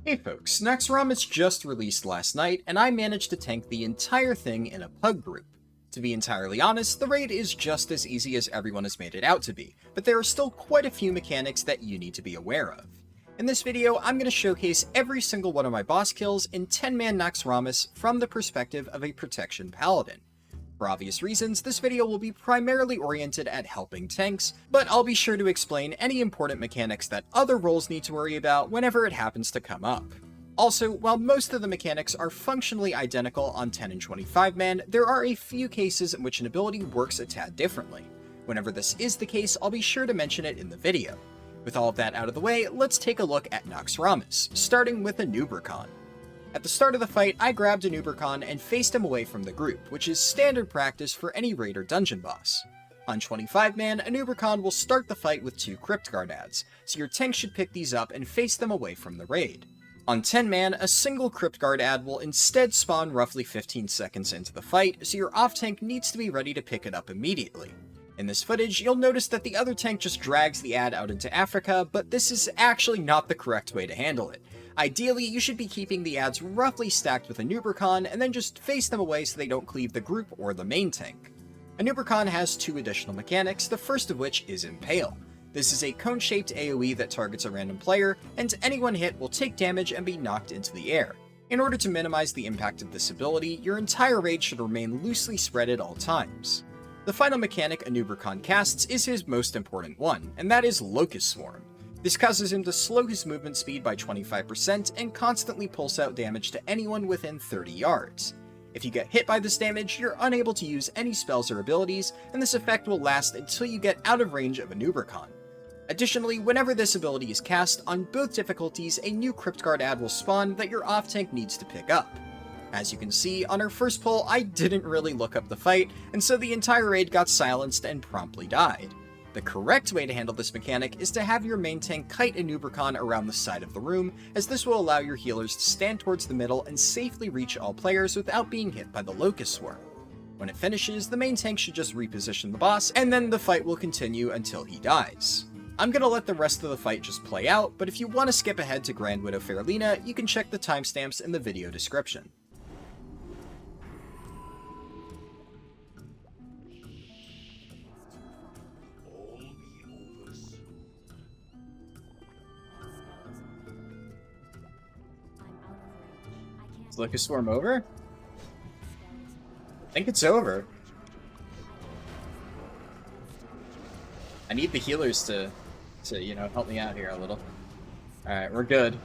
Hey folks, Naxxramas just released last night, and I managed to tank the entire thing in a pug group. To be entirely honest, the raid is just as easy as everyone has made it out to be, but there are still quite a few mechanics that you need to be aware of. In this video, I'm going to showcase every single one of my boss kills in 10-man Naxxramas from the perspective of a Protection Paladin. For obvious reasons, this video will be primarily oriented at helping tanks, but I'll be sure to explain any important mechanics that other roles need to worry about whenever it happens to come up. Also, while most of the mechanics are functionally identical on 10 and 25-man, there are a few cases in which an ability works a tad differently. Whenever this is the case, I'll be sure to mention it in the video. With all of that out of the way, let's take a look at Naxxramas, starting with Anub'Rekhan. At the start of the fight, I grabbed Anub'Rekhan and faced him away from the group, which is standard practice for any raid or dungeon boss. On 25-man, Anub'Rekhan will start the fight with 2 Cryptguard adds, so your tank should pick these up and face them away from the raid. On 10-man, a single Cryptguard ad will instead spawn roughly 15 seconds into the fight, so your off-tank needs to be ready to pick it up immediately. In this footage, you'll notice that the other tank just drags the ad out into Africa, but this is actually not the correct way to handle it. Ideally, you should be keeping the ads roughly stacked with Anub'Rekhan and then just face them away so they don't cleave the group or the main tank. Anub'Rekhan has 2 additional mechanics, the first of which is Impale. This is a cone-shaped AoE that targets a random player, and anyone hit will take damage and be knocked into the air. In order to minimize the impact of this ability, your entire raid should remain loosely spread at all times. The final mechanic Anub'Rekhan casts is his most important one, and that is Locust Swarm. This causes him to slow his movement speed by 25% and constantly pulse out damage to anyone within 30 yards. If you get hit by this damage, you're unable to use any spells or abilities, and this effect will last until you get out of range of Anub'Rekhan. Additionally, whenever this ability is cast, on both difficulties a new Cryptguard ad will spawn that your off-tank needs to pick up. As you can see, on our first pull, I didn't really look up the fight, and so the entire raid got silenced and promptly died. The correct way to handle this mechanic is to have your main tank kite Anub'Rekhan around the side of the room, as this will allow your healers to stand towards the middle and safely reach all players without being hit by the Locust Swarm. When it finishes, the main tank should just reposition the boss, and then the fight will continue until he dies. I'm gonna let the rest of the fight just play out, but if you want to skip ahead to Grand Widow Faerlina, you can check the timestamps in the video description. Is Locust Swarm over? I think it's over. I need the healers to help me out here a little. Alright, we're good.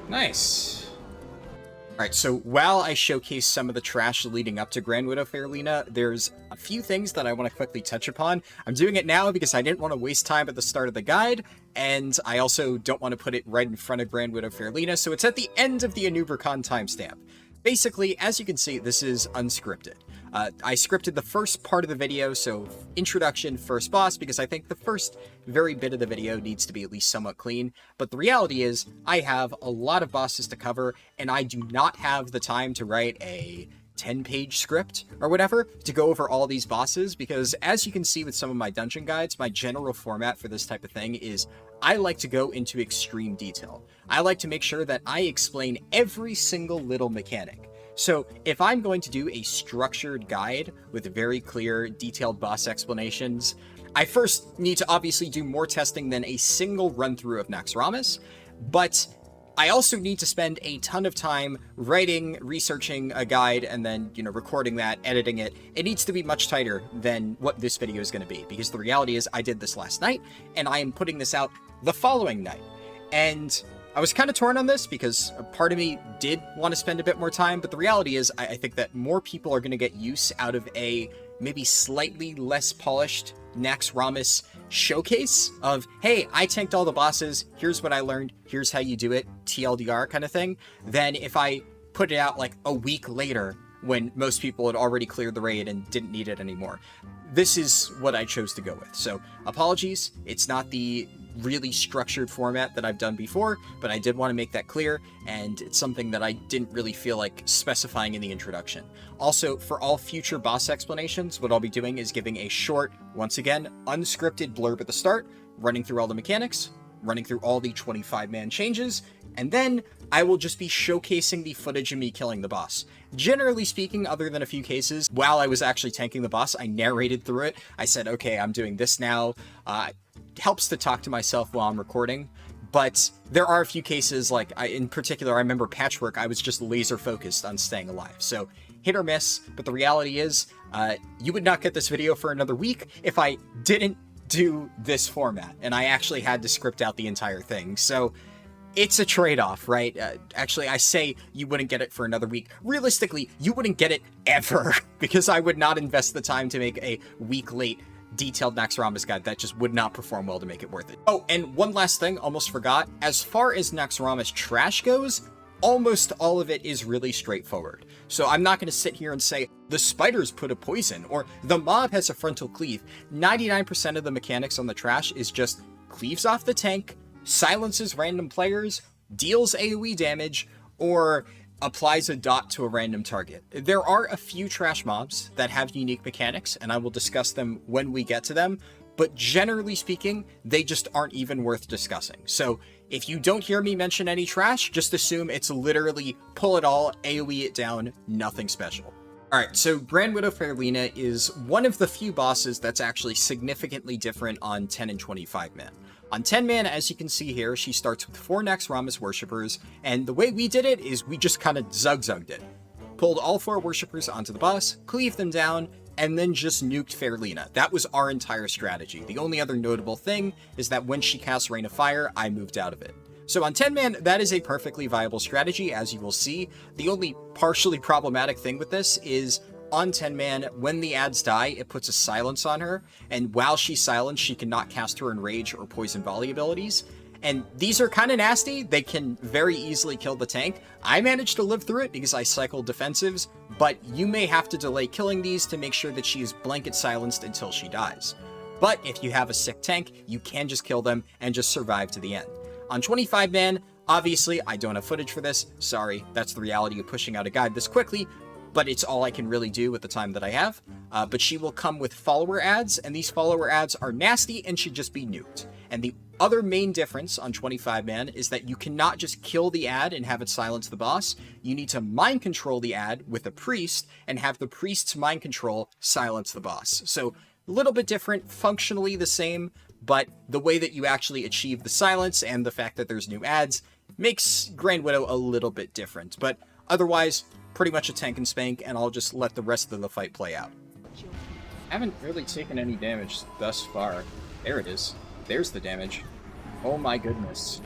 Nice. Alright, so while I showcase some of the trash leading up to Grand Widow Faerlina, there's a few things that I want to quickly touch upon. I'm doing it now because I didn't want to waste time at the start of the guide, and I also don't want to put it right in front of Grand Widow Faerlina, so it's at the end of the Anub'Rekhan timestamp. Basically, as you can see, this is unscripted. I scripted the first part of the video, so introduction, first boss, because I think the first very bit of the video needs to be at least somewhat clean. But the reality is, I have a lot of bosses to cover, and I do not have the time to write a 10-page script or whatever to go over all these bosses, because as you can see with some of my dungeon guides, my general format for this type of thing is I like to go into extreme detail. I like to make sure that I explain every single little mechanic. So if I'm going to do a structured guide with very clear, detailed boss explanations, I first need to obviously do more testing than a single run-through of Naxxramas, but I also need to spend a ton of time writing, researching a guide, and then, recording that, editing it. It needs to be much tighter than what this video is going to be, because the reality is I did this last night, and I am putting this out the following night. And I was kind of torn on this because a part of me did want to spend a bit more time, but the reality is I think that more people are going to get use out of a maybe slightly less polished Naxxramas showcase of, hey, I tanked all the bosses, here's what I learned, here's how you do it, TLDR kind of thing, than if I put it out like a week later when most people had already cleared the raid and didn't need it anymore. This is what I chose to go with. So apologies, it's not the really structured format that I've done before, but I did want to make that clear, and it's something that I didn't really feel like specifying in the introduction. Also, for all future boss explanations, what I'll be doing is giving a short, once again, unscripted blurb at the start, running through all the mechanics, running through all the 25-man changes, and then I will just be showcasing the footage of me killing the boss. Generally speaking, other than a few cases, while I was actually tanking the boss, I narrated through it. I said, okay, I'm doing this now. Helps to talk to myself while I'm recording, but there are a few cases, like in particular, I remember Patchwerk, I was just laser focused on staying alive. So hit or miss, but the reality is, you would not get this video for another week if I didn't do this format, and I actually had to script out the entire thing. So it's a trade-off, right? Actually, I say you wouldn't get it for another week. Realistically, you wouldn't get it ever, because I would not invest the time to make a week-late detailed Naxxramas guide. That just would not perform well to make it worth it. Oh, and one last thing, almost forgot. As far as Naxxramas trash goes, almost all of it is really straightforward. So I'm not going to sit here and say, the spiders put a poison, or the mob has a frontal cleave. 99% of the mechanics on the trash is just cleaves off the tank, silences random players, deals AoE damage, or applies a dot to a random target. There are a few trash mobs that have unique mechanics, and I will discuss them when we get to them, but generally speaking, they just aren't even worth discussing. So if you don't hear me mention any trash, just assume it's literally pull it all, AoE it down, nothing special. Alright, so Grand Widow Faerlina is one of the few bosses that's actually significantly different on 10 and 25 man. On 10 man, as you can see here, she starts with 4 Naxxramas worshippers, and the way we did it is we just kind of zug-zugged it. Pulled all 4 worshippers onto the boss, cleaved them down, and then just nuked Faerlina. That was our entire strategy. The only other notable thing is that when she casts Rain of Fire, I moved out of it. So on 10 man, that is a perfectly viable strategy, as you will see. The only partially problematic thing with this is on 10 man, when the adds die, it puts a silence on her, and while she's silenced, she cannot cast her Enrage or Poison Volley abilities. And these are kind of nasty. They can very easily kill the tank. I managed to live through it because I cycled defensives, but you may have to delay killing these to make sure that she is blanket silenced until she dies. But if you have a sick tank, you can just kill them and just survive to the end. On 25 man, obviously, I don't have footage for this. Sorry, that's the reality of pushing out a guide this quickly, but it's all I can really do with the time that I have. But she will come with follower ads, and these follower ads are nasty and should just be nuked. And the other main difference on 25 man is that you cannot just kill the ad and have it silence the boss. You need to mind control the ad with a priest and have the priest's mind control silence the boss. So a little bit different, functionally the same, but the way that you actually achieve the silence and the fact that there's new ads makes Grand Widow a little bit different. But otherwise, pretty much a tank and spank, and I'll just let the rest of the fight play out. I haven't really taken any damage thus far. There it is. There's the damage. Oh my goodness.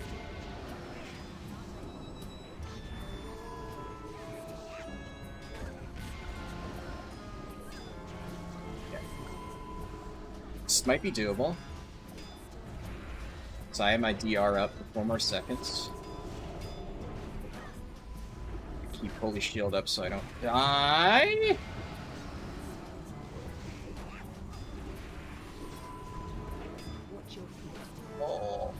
Okay. This might be doable. So I have my DR up for 4 more seconds. Keep Holy Shield up so I don't die. Oh.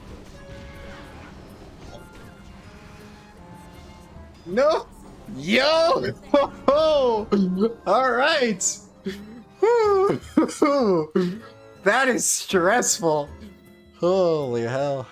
No! Yo! Alright! That is stressful. Holy hell.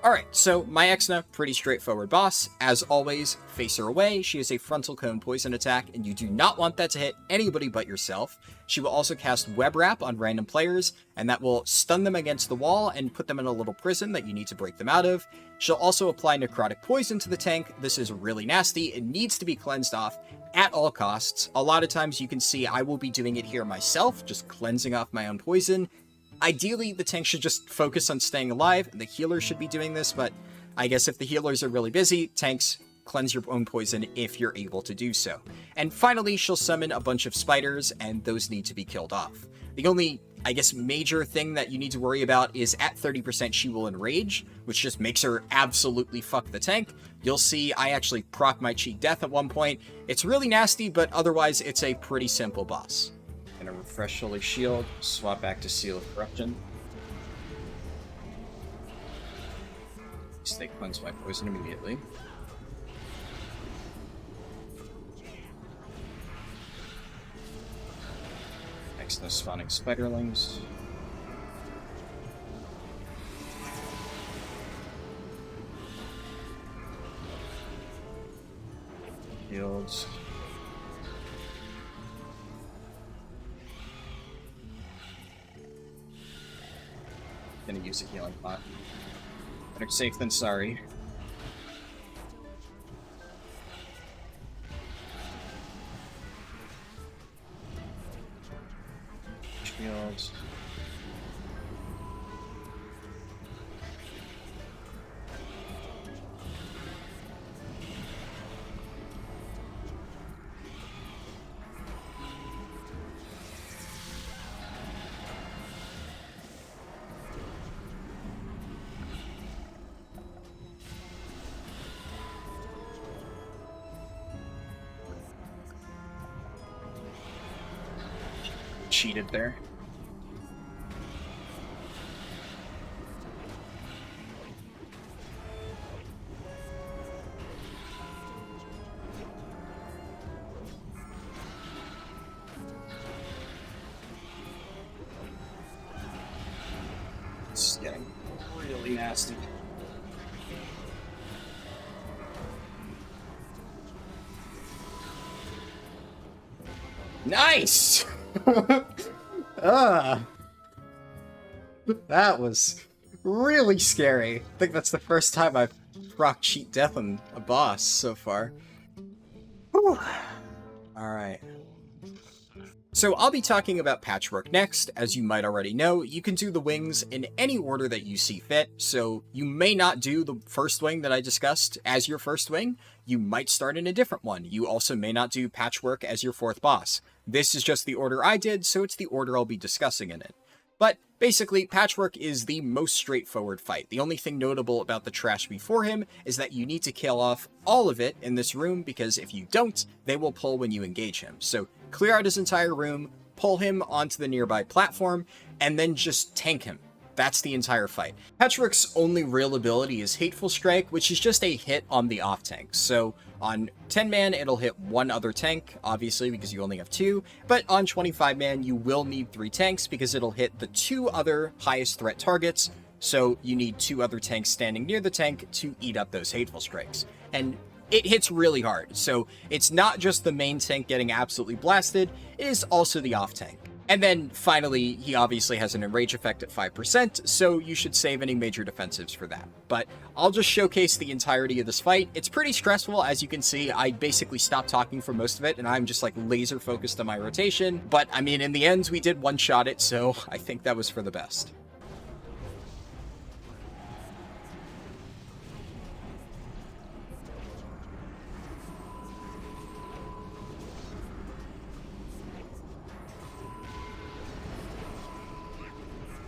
Alright, so Maexxna, pretty straightforward boss. As always, face her away. She is a frontal cone poison attack, and you do not want that to hit anybody but yourself. She will also cast Web Wrap on random players, and that will stun them against the wall and put them in a little prison that you need to break them out of. She'll also apply Necrotic Poison to the tank. This is really nasty. It needs to be cleansed off at all costs. A lot of times you can see I will be doing it here myself, just cleansing off my own poison. Ideally, the tank should just focus on staying alive, and the healer should be doing this, but I guess if the healers are really busy, tanks, cleanse your own poison if you're able to do so. And finally, she'll summon a bunch of spiders, and those need to be killed off. The only I guess, major thing that you need to worry about is at 30% she will enrage, which just makes her absolutely fuck the tank. You'll see I actually proc my cheat death at one point. It's really nasty, but otherwise it's a pretty simple boss. Gonna refresh Holy Shield, swap back to Seal of Corruption. They cleanse my poison immediately. Maexxna spawning spiderlings. Shields. Gonna use a healing pot. Better safe than sorry. Shields. Cheated there. It's getting really nasty. Nice! That was really scary. I think that's the first time I've proc cheat death on a boss so far. Alright. So I'll be talking about Patchwerk next. As you might already know, you can do the wings in any order that you see fit, so you may not do the first wing that I discussed as your first wing. You might start in a different one. You also may not do Patchwerk as your fourth boss. This is just the order I did, so it's the order I'll be discussing in it. But basically, Patchwerk is the most straightforward fight. The only thing notable about the trash before him is that you need to kill off all of it in this room, because if you don't, they will pull when you engage him. So clear out his entire room, pull him onto the nearby platform, and then just tank him. That's the entire fight. Patchwerk's only real ability is Hateful Strike, which is just a hit on the off tank. So on 10-man, it'll hit one other tank, obviously, because you only have two, but on 25-man, you will need 3 tanks because it'll hit the 2 other highest threat targets, so you need 2 other tanks standing near the tank to eat up those Hateful Strikes. And it hits really hard, so it's not just the main tank getting absolutely blasted, it is also the off tank. And then, finally, he obviously has an enrage effect at 5%, so you should save any major defensives for that. But I'll just showcase the entirety of this fight. It's pretty stressful, as you can see. I basically stopped talking for most of it, and I'm just, like, laser focused on my rotation. But, I mean, in the end, we did one-shot it, so I think that was for the best.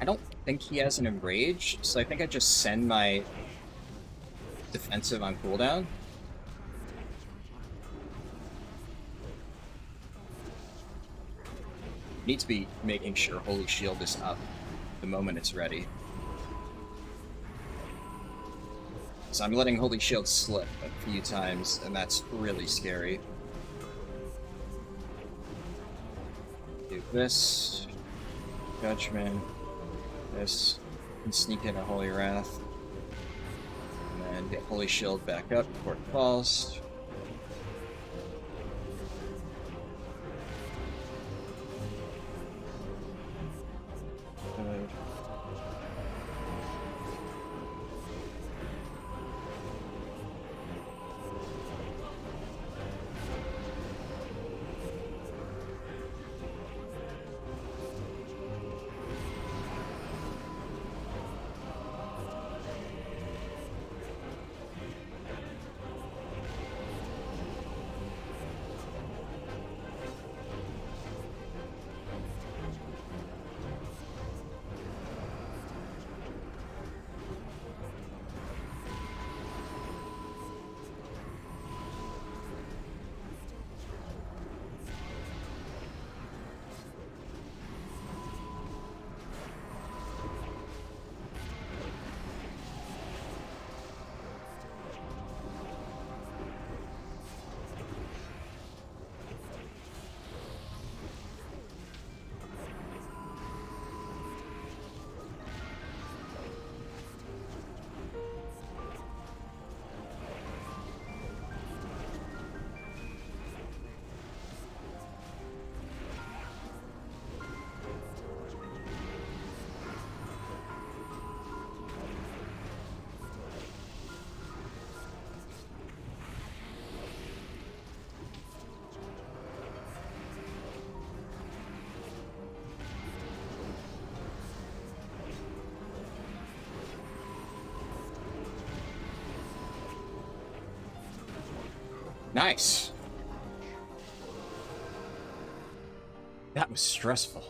I don't think he has an enrage, so I think I just send my defensive on cooldown. Need to be making sure Holy Shield is up the moment it's ready. So I'm letting Holy Shield slip a few times, and that's really scary. Do this. Judgment. This, and sneak in a Holy Wrath, and then get Holy Shield back up before it falls. Good. Nice. That was stressful.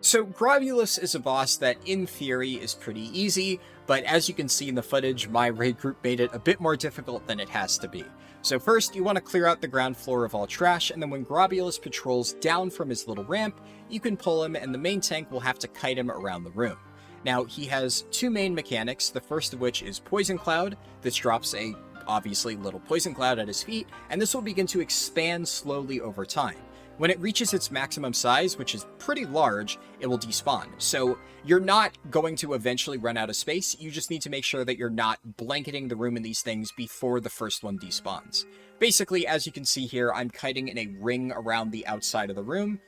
So Grobbulus is a boss that in theory is pretty easy, but as you can see in the footage, my raid group made it a bit more difficult than it has to be. So first, you want to clear out the ground floor of all trash, and then when Grobbulus patrols down from his little ramp, you can pull him and the main tank will have to kite him around the room. Now, he has two main mechanics, the first of which is Poison Cloud. This drops a, obviously, little poison cloud at his feet, and this will begin to expand slowly over time. When it reaches its maximum size, which is pretty large, it will despawn. So you're not going to eventually run out of space, you just need to make sure that you're not blanketing the room in these things before the first one despawns. Basically, as you can see here, I'm kiting in a ring around the outside of the room,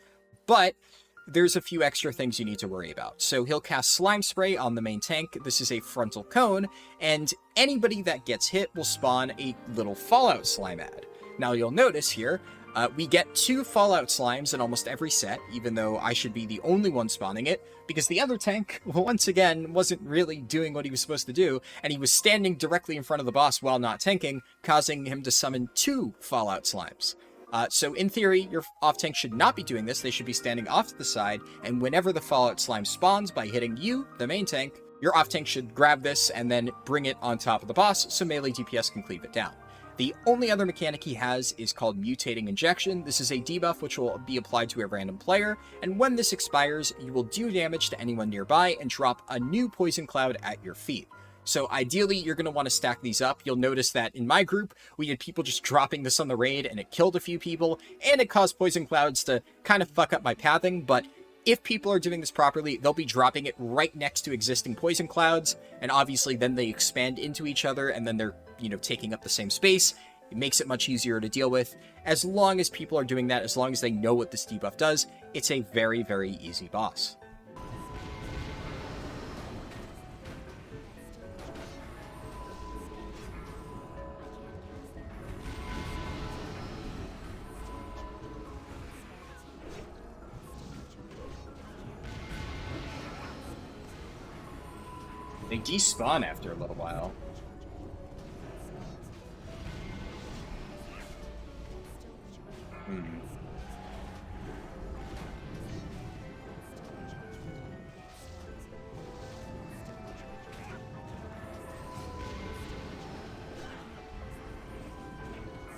but there's a few extra things you need to worry about. So he'll cast Slime Spray on the main tank. This is a frontal cone, and anybody that gets hit will spawn a little Fallout slime ad. Now you'll notice here, we get 2 Fallout slimes in almost every set, even though I should be the only one spawning it, because the other tank, once again, wasn't really doing what he was supposed to do, and he was standing directly in front of the boss while not tanking, causing him to summon 2 Fallout slimes. So in theory, your off-tank should not be doing this, they should be standing off to the side, and whenever the Fallout slime spawns by hitting you, the main tank, your off-tank should grab this and then bring it on top of the boss, so melee DPS can cleave it down. The only other mechanic he has is called Mutating Injection. This is a debuff which will be applied to a random player, and when this expires, you will do damage to anyone nearby and drop a new poison cloud at your feet. So ideally, you're going to want to stack these up. You'll notice that in my group, we had people just dropping this on the raid, and it killed a few people, and it caused poison clouds to kind of fuck up my pathing, but if people are doing this properly, they'll be dropping it right next to existing poison clouds, and obviously then they expand into each other, and then they're, taking up the same space. It makes it much easier to deal with. As long as people are doing that, as long as they know what this debuff does, it's a very, very easy boss. They despawn after a little while.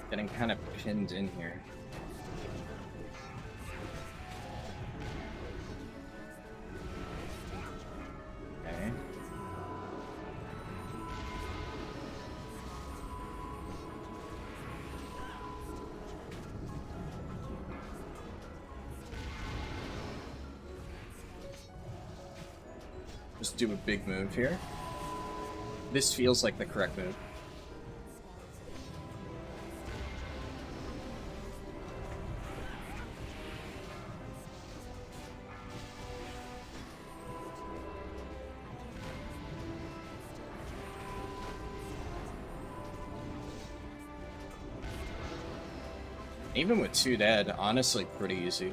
Getting kind of pinned in here. Okay. Just do a big move here. This feels like the correct move. Even with 2 dead, honestly pretty easy.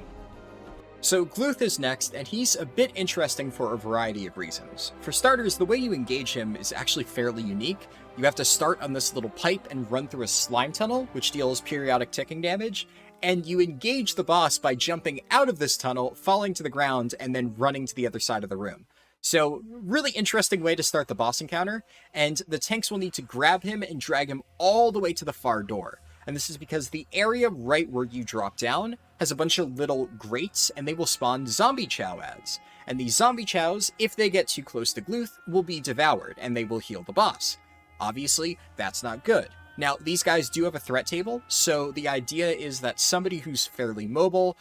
So Gluth is next, and he's a bit interesting for a variety of reasons. For starters, the way you engage him is actually fairly unique. You have to start on this little pipe and run through a slime tunnel, which deals periodic ticking damage, and you engage the boss by jumping out of this tunnel, falling to the ground, and then running to the other side of the room. So, really interesting way to start the boss encounter, and the tanks will need to grab him and drag him all the way to the far door. And this is because the area right where you drop down has a bunch of little grates, and they will spawn zombie chow ads. And these zombie chows, if they get too close to Gluth, will be devoured, and they will heal the boss. Obviously, that's not good. Now, these guys do have a threat table, so the idea is that somebody who's fairly mobile,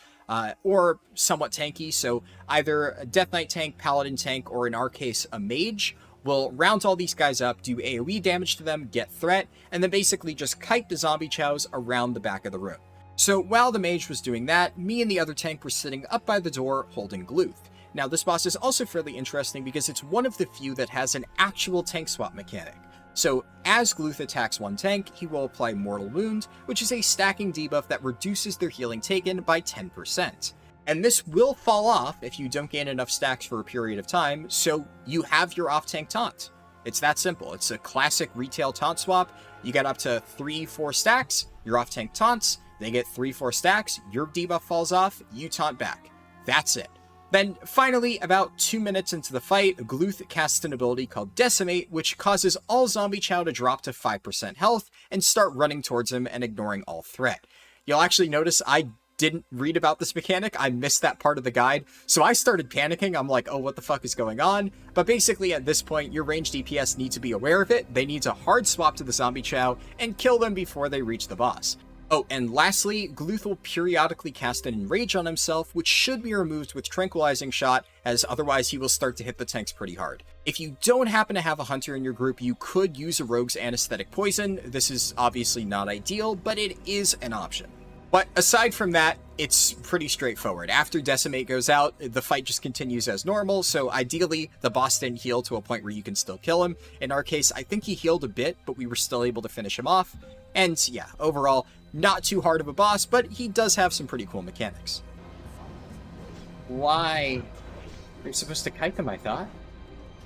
or somewhat tanky, so either a Death Knight tank, Paladin tank, or in our case, a mage, will round all these guys up, do AoE damage to them, get threat, and then basically just kite the zombie chows around the back of the room. So while the mage was doing that, me and the other tank were sitting up by the door holding Gluth. Now this boss is also fairly interesting because it's one of the few that has an actual tank swap mechanic. So as Gluth attacks one tank, he will apply Mortal Wound, which is a stacking debuff that reduces their healing taken by 10%. And this will fall off if you don't gain enough stacks for a period of time, so you have your off-tank taunt. It's that simple. It's a classic retail taunt swap. You get up to 3-4 stacks, Your off-tank taunts, they get 3-4 stacks, your debuff falls off, you taunt back. That's it. Then, finally, about 2 minutes into the fight, Gluth casts an ability called Decimate, which causes all Zombie Chow to drop to 5% health and start running towards him and ignoring all threat. You'll actually notice I didn't read about this mechanic. I missed that part of the guide, so I started panicking. I'm like, oh, what the fuck is going on? But basically, at this point, your ranged DPS need to be aware of it. They need to hard swap to the Zombie Chow and kill them before they reach the boss. Oh, and lastly, Gluth will periodically cast an Enrage on himself, which should be removed with Tranquilizing Shot, as otherwise he will start to hit the tanks pretty hard. If you don't happen to have a Hunter in your group, you could use a Rogue's Anesthetic Poison. This is obviously not ideal, but it is an option. But aside from that, it's pretty straightforward. After Decimate goes out, the fight just continues as normal, so ideally, the boss didn't heal to a point where you can still kill him. In our case, I think he healed a bit, but we were still able to finish him off. And yeah, overall, not too hard of a boss, but he does have some pretty cool mechanics. Why? You're supposed to kite them, I thought.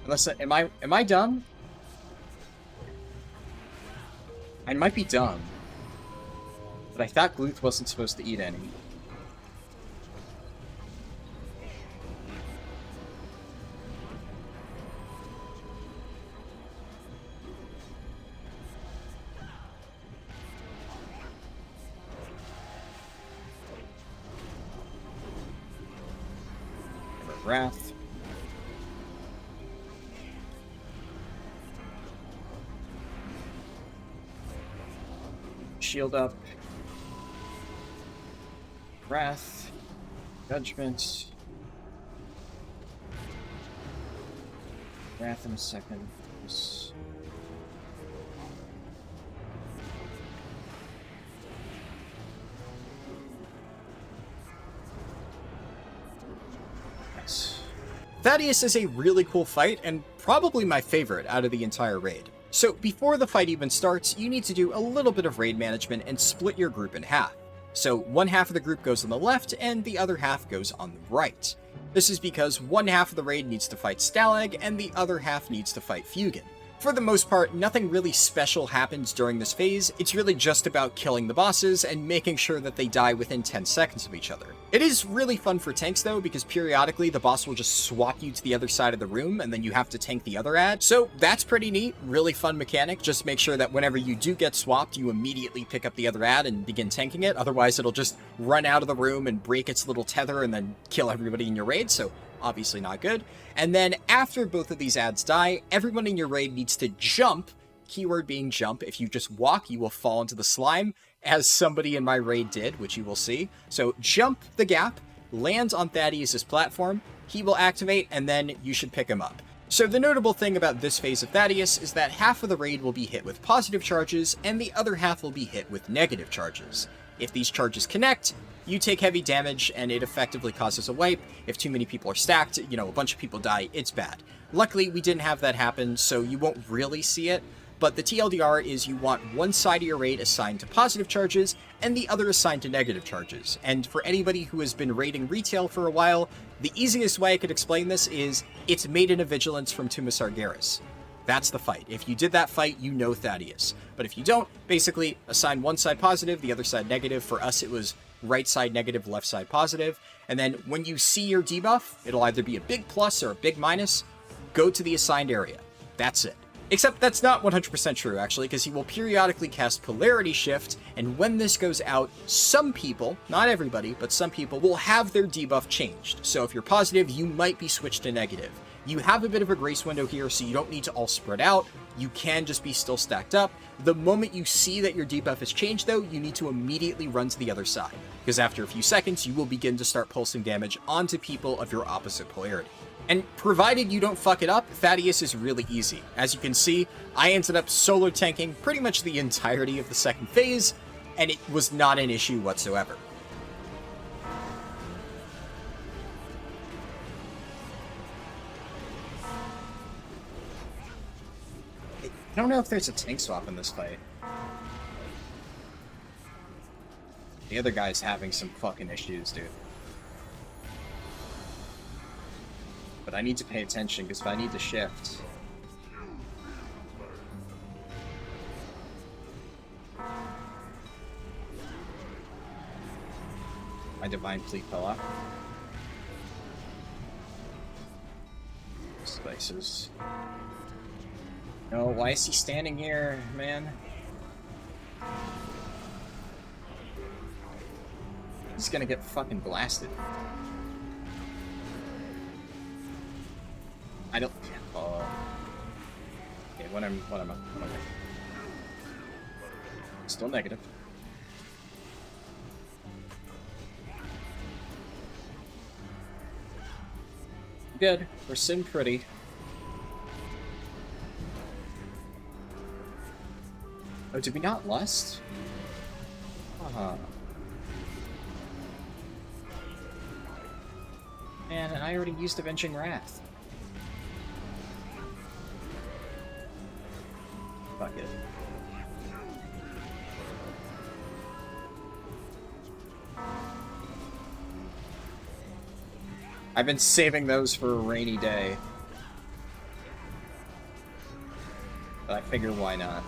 Unless, am I dumb? I might be dumb. But I thought Gluth wasn't supposed to eat any. Wrath. Shield up. Wrath. Judgment. Wrath in a second. Nice. Thaddius is a really cool fight, and probably my favorite out of the entire raid. So before the fight even starts, you need to do a little bit of raid management and split your group in half. So one half of the group goes on the left, and the other half goes on the right. This is because one half of the raid needs to fight Stalag, and the other half needs to fight Fugan. For the most part, nothing really special happens during this phase. It's really just about killing the bosses and making sure that they die within 10 seconds of each other. It is really fun for tanks though, because periodically the boss will just swap you to the other side of the room and then you have to tank the other ad. So that's pretty neat, really fun mechanic. Just make sure that whenever you do get swapped, you immediately pick up the other ad and begin tanking it. Otherwise it'll just run out of the room and break its little tether and then kill everybody in your raid. So obviously not good. And then after both of these ads die, everyone in your raid needs to jump, keyword being jump. If you just walk, you will fall into the slime, as somebody in my raid did, which you will see. So jump the gap, land on Thaddius' platform, he will activate, and then you should pick him up. So the notable thing about this phase of Thaddius is that half of the raid will be hit with positive charges, and the other half will be hit with negative charges. If these charges connect, you take heavy damage, and it effectively causes a wipe. If too many people are stacked, a bunch of people die, it's bad. Luckily, we didn't have that happen, so you won't really see it, but the TLDR is you want one side of your raid assigned to positive charges, and the other assigned to negative charges. And for anybody who has been raiding retail for a while, the easiest way I could explain this is, it's Maiden of Vigilance from Tomb of Sargeras. That's the fight. If you did that fight, you know Thaddius. But if you don't, basically assign one side positive, the other side negative. For us, it was right side negative, left side positive. And then when you see your debuff, it'll either be a big plus or a big minus. Go to the assigned area. That's it. Except that's not 100% true, actually, because he will periodically cast Polarity Shift, and when this goes out, some people, not everybody, but some people, will have their debuff changed. So if you're positive, you might be switched to negative. You have a bit of a grace window here, so you don't need to all spread out. You can just be still stacked up. The moment you see that your debuff has changed, though, you need to immediately run to the other side, because after a few seconds, you will begin to start pulsing damage onto people of your opposite polarity. And provided you don't fuck it up, Thaddius is really easy. As you can see, I ended up solo tanking pretty much the entirety of the second phase, and it was not an issue whatsoever. I don't know if there's a tank swap in this fight. The other guy's having some fucking issues, dude. But I need to pay attention, because if I need to shift... Divine Fleet Pillow. Spices. No, why is he standing here, man? He's gonna get fucking blasted. I don't. Oh. Okay, what am I? Still negative. Good. We're sitting pretty. Oh, did we not lust? Man, and I already used Avenging Wrath. Fuck it. I've been saving those for a rainy day. But I figure why not?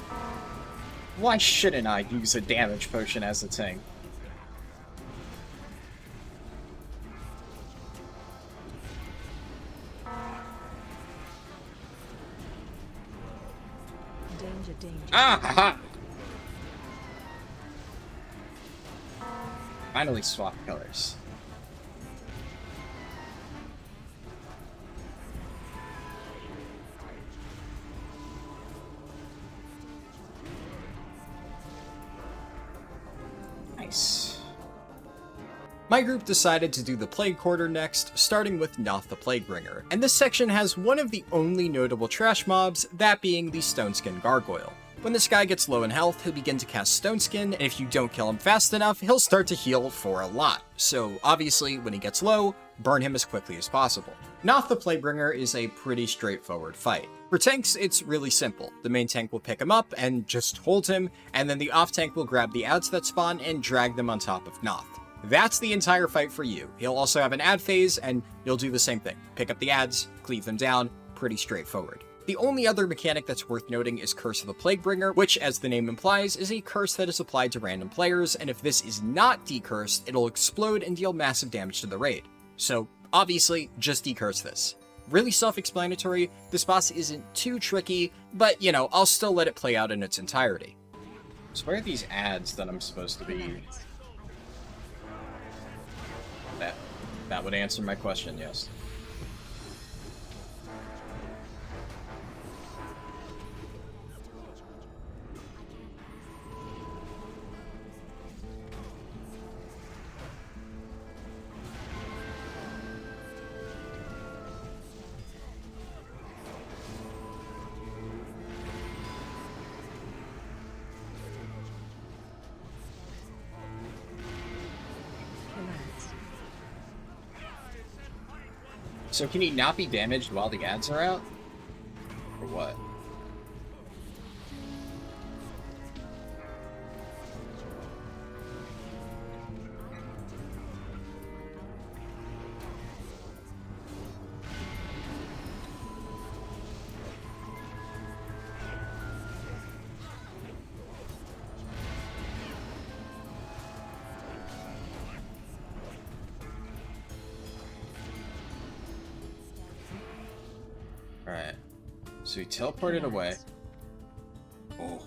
Why shouldn't I use a damage potion as a tank? Danger, danger. Ah! Haha! Finally swap colors. Nice. My group decided to do the Plague Quarter next, starting with Noth the Plaguebringer, and this section has one of the only notable trash mobs, that being the Stoneskin Gargoyle. When this guy gets low in health, he'll begin to cast Stoneskin, and if you don't kill him fast enough, he'll start to heal for a lot. So obviously, when he gets low, burn him as quickly as possible. Noth the Plaguebringer is a pretty straightforward fight. For tanks, it's really simple. The main tank will pick him up and just hold him, and then the off tank will grab the adds that spawn and drag them on top of Noth. That's the entire fight for you. He'll also have an add phase, and you'll do the same thing. Pick up the adds, cleave them down, pretty straightforward. The only other mechanic that's worth noting is Curse of the Plaguebringer, which, as the name implies, is a curse that is applied to random players, and if this is not decursed, it'll explode and deal massive damage to the raid. So, obviously, just decurse this. Really self-explanatory, this boss isn't too tricky, but, you know, I'll still let it play out in its entirety. So where are these adds that I'm supposed to be... That would answer my question, yes. So can he not be damaged while the adds are out? Or what? Alright. So he teleported away. Oh.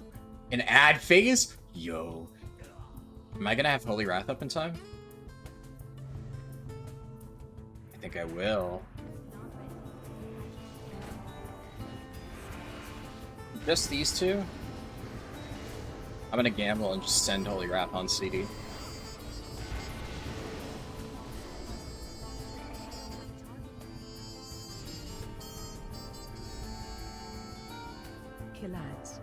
An ad phase? Yo. Am I gonna have Holy Wrath up in time? I think I will. Just these two? I'm gonna gamble and just send Holy Wrath on CD. Kel'thuzad.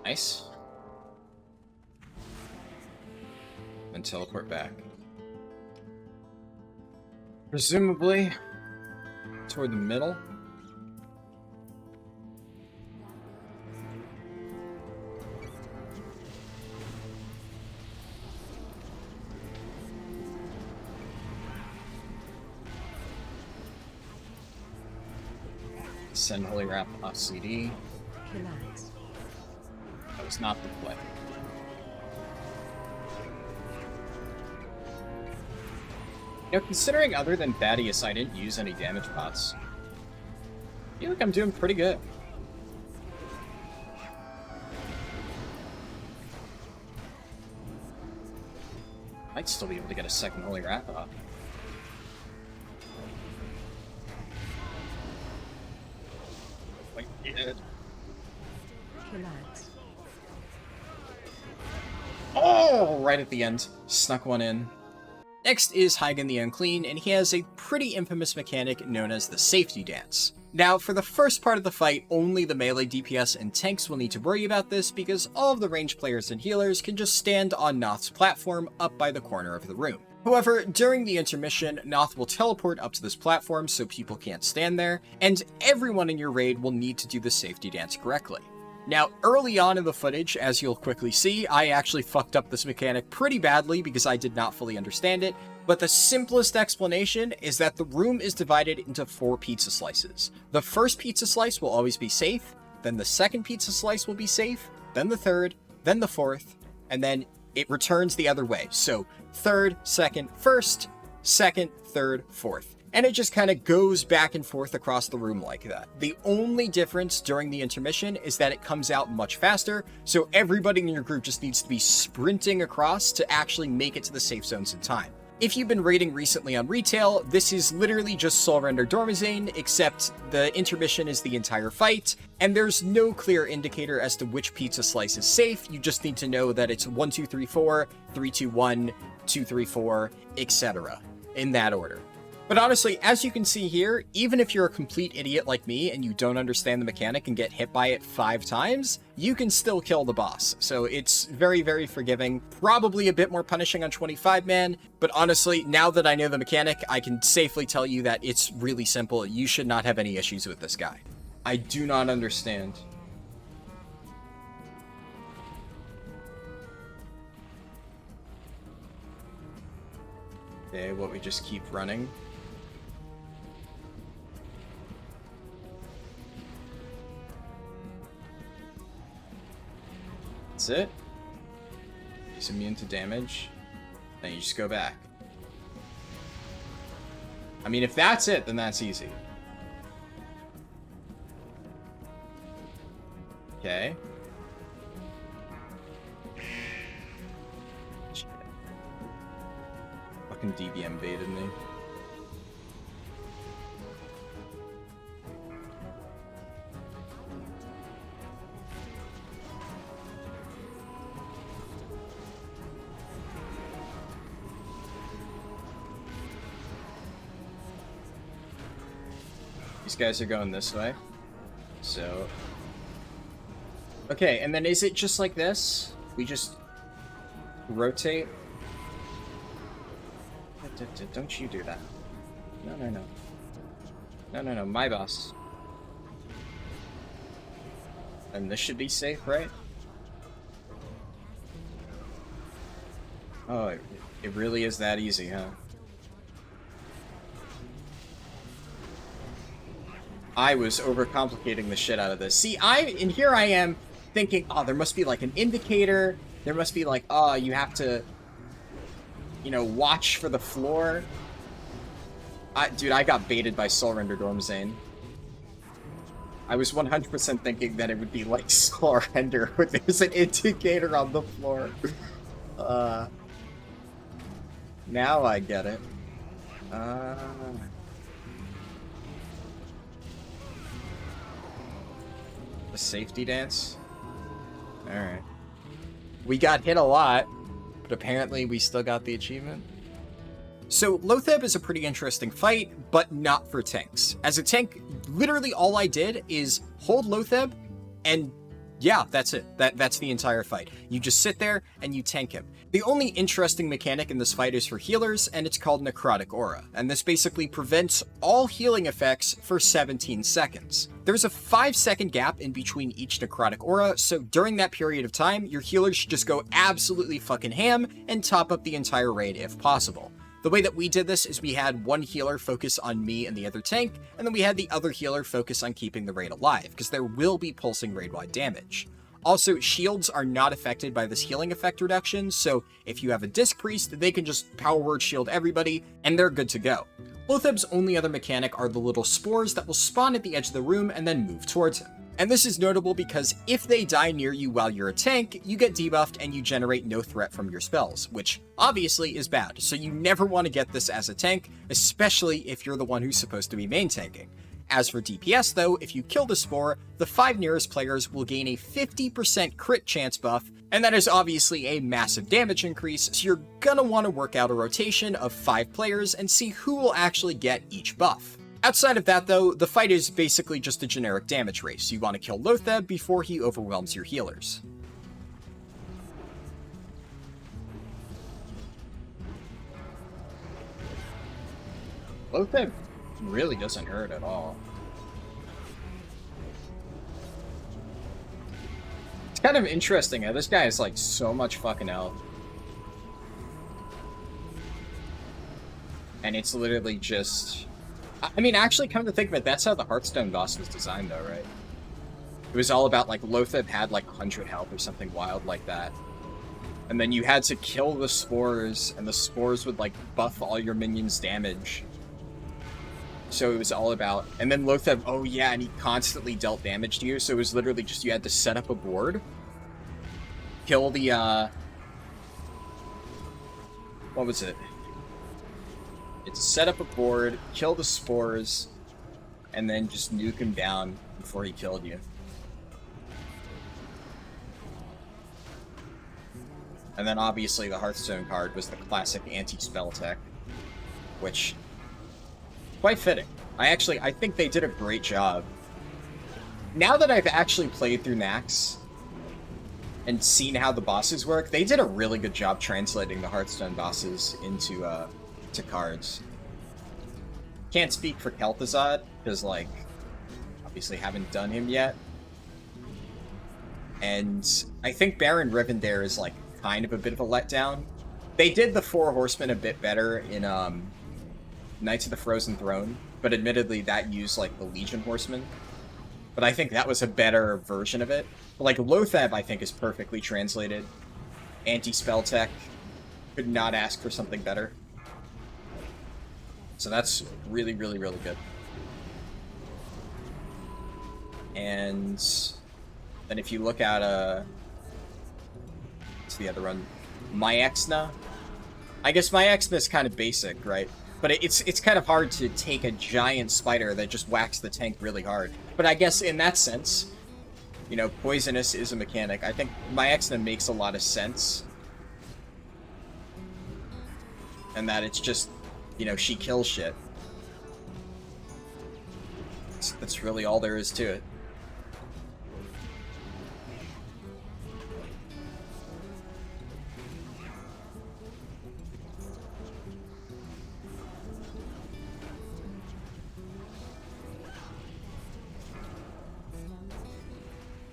Nice. Then teleport back. Presumably toward the middle. Send Holy Wrap off CD. Relax. That was not the play. You know, considering other than Thaddius, I didn't use any damage pots. I feel like I'm doing pretty good. Might still be able to get a second Holy Wrap off. Like, yeah. Relax. Oh, right at the end. Snuck one in. Next is Heigan the Unclean, and he has a pretty infamous mechanic known as the Safety Dance. Now, for the first part of the fight, only the melee DPS and tanks will need to worry about this because all of the ranged players and healers can just stand on Noth's platform up by the corner of the room. However, during the intermission, Noth will teleport up to this platform so people can't stand there, and everyone in your raid will need to do the Safety Dance correctly. Now, early on in the footage, as you'll quickly see, I actually fucked up this mechanic pretty badly because I did not fully understand it, but the simplest explanation is that the room is divided into 4 pizza slices. The first pizza slice will always be safe, then the second pizza slice will be safe, then the third, then the fourth, and then it returns the other way. So, third, second, first, second, third, fourth. And it just kind of goes back and forth across the room like that. The only difference during the intermission is that it comes out much faster, so everybody in your group just needs to be sprinting across to actually make it to the safe zones in time. If you've been raiding recently on retail, this is literally just Soul Render Dormazane, except the intermission is the entire fight, and there's no clear indicator as to which pizza slice is safe. You just need to know that it's 1, 2, 3, 4, 3, 2, 1, 2, 3, 4, etc. in that order. But honestly, as you can see here, even if you're a complete idiot like me and you don't understand the mechanic and get hit by it 5 times, you can still kill the boss. So it's very, very forgiving. Probably a bit more punishing on 25-man, but honestly, now that I know the mechanic, I can safely tell you that it's really simple. You should not have any issues with this guy. I do not understand. Okay, what, we just keep running? That's it? He's immune to damage. Then you just go back. I mean, if that's it, then that's easy. Okay. Shit. Fucking DBM baited me. These guys are going this way. So... okay, and then is it just like this? We just... rotate? Don't you do that. No, no, no. No, no, no, my boss. And this should be safe, right? Oh, it really is that easy, huh? I was overcomplicating the shit out of this. See, and here I am thinking, oh, there must be like an indicator. There must be like, oh, you have to, you know, watch for the floor. Dude, I got baited by Soul Render Dormazane. I was 100% thinking that it would be like Soul Render, but there's an indicator on the floor. Now I get it. The safety dance? Alright. We got hit a lot, but apparently we still got the achievement. So, Loatheb is a pretty interesting fight, but not for tanks. As a tank, literally all I did is hold Loatheb, and yeah, that's it. That's the entire fight. You just sit there, and you tank him. The only interesting mechanic in this fight is for healers, and it's called Necrotic Aura, and this basically prevents all healing effects for 17 seconds. There's a 5-second gap in between each Necrotic Aura, so during that period of time, your healers should just go absolutely fucking ham and top up the entire raid if possible. The way that we did this is we had one healer focus on me and the other tank, and then we had the other healer focus on keeping the raid alive, because there will be pulsing raid-wide damage. Also, shields are not affected by this healing effect reduction, so if you have a Disc Priest, they can just power word shield everybody, and they're good to go. Loatheb's only other mechanic are the little spores that will spawn at the edge of the room and then move towards him. And this is notable because if they die near you while you're a tank, you get debuffed and you generate no threat from your spells, which obviously is bad, so you never want to get this as a tank, especially if you're the one who's supposed to be main tanking. As for DPS though, if you kill the spore, the 5 nearest players will gain a 50% crit chance buff, and that is obviously a massive damage increase, so you're gonna want to work out a rotation of 5 players and see who will actually get each buff. Outside of that though, the fight is basically just a generic damage race. You want to kill Loatheb before he overwhelms your healers. Loatheb really doesn't hurt at all. It's kind of interesting how this guy has like so much fucking health. And it's literally just... I mean, actually, come to think of it, that's how the Hearthstone boss was designed though, right? It was all about like Loatheb had like 100 health or something wild like that. And then you had to kill the spores, and the spores would like buff all your minions' damage. So it was all about, and then Loatheb, oh yeah, and he constantly dealt damage to you, so it was literally just, you had to set up a board, kill the, what was it? It's set up a board, kill the spores, and then just nuke him down before he killed you. And then obviously the Hearthstone card was the classic anti-spell tech, which... quite fitting. I think they did a great job. Now that I've actually played through Naxx and seen how the bosses work, they did a really good job translating the Hearthstone bosses into to cards. Can't speak for Kel'thuzad, because like, obviously haven't done him yet. And I think Baron Rivendare is like kind of a bit of a letdown. They did the Four Horsemen a bit better in Knights of the Frozen Throne, but admittedly that used like the Legion Horsemen. But I think that was a better version of it. But, like Loatheb, I think is perfectly translated. Anti-spell tech. Could not ask for something better. So that's really, really, really good. And then if you look at what's the other one? Maexxna. I guess Maexxna is kind of basic, right? But it's kind of hard to take a giant spider that just whacks the tank really hard. But I guess in that sense, you know, poisonous is a mechanic. I think Maexxna makes a lot of sense. And that it's just, you know, she kills shit. That's really all there is to it.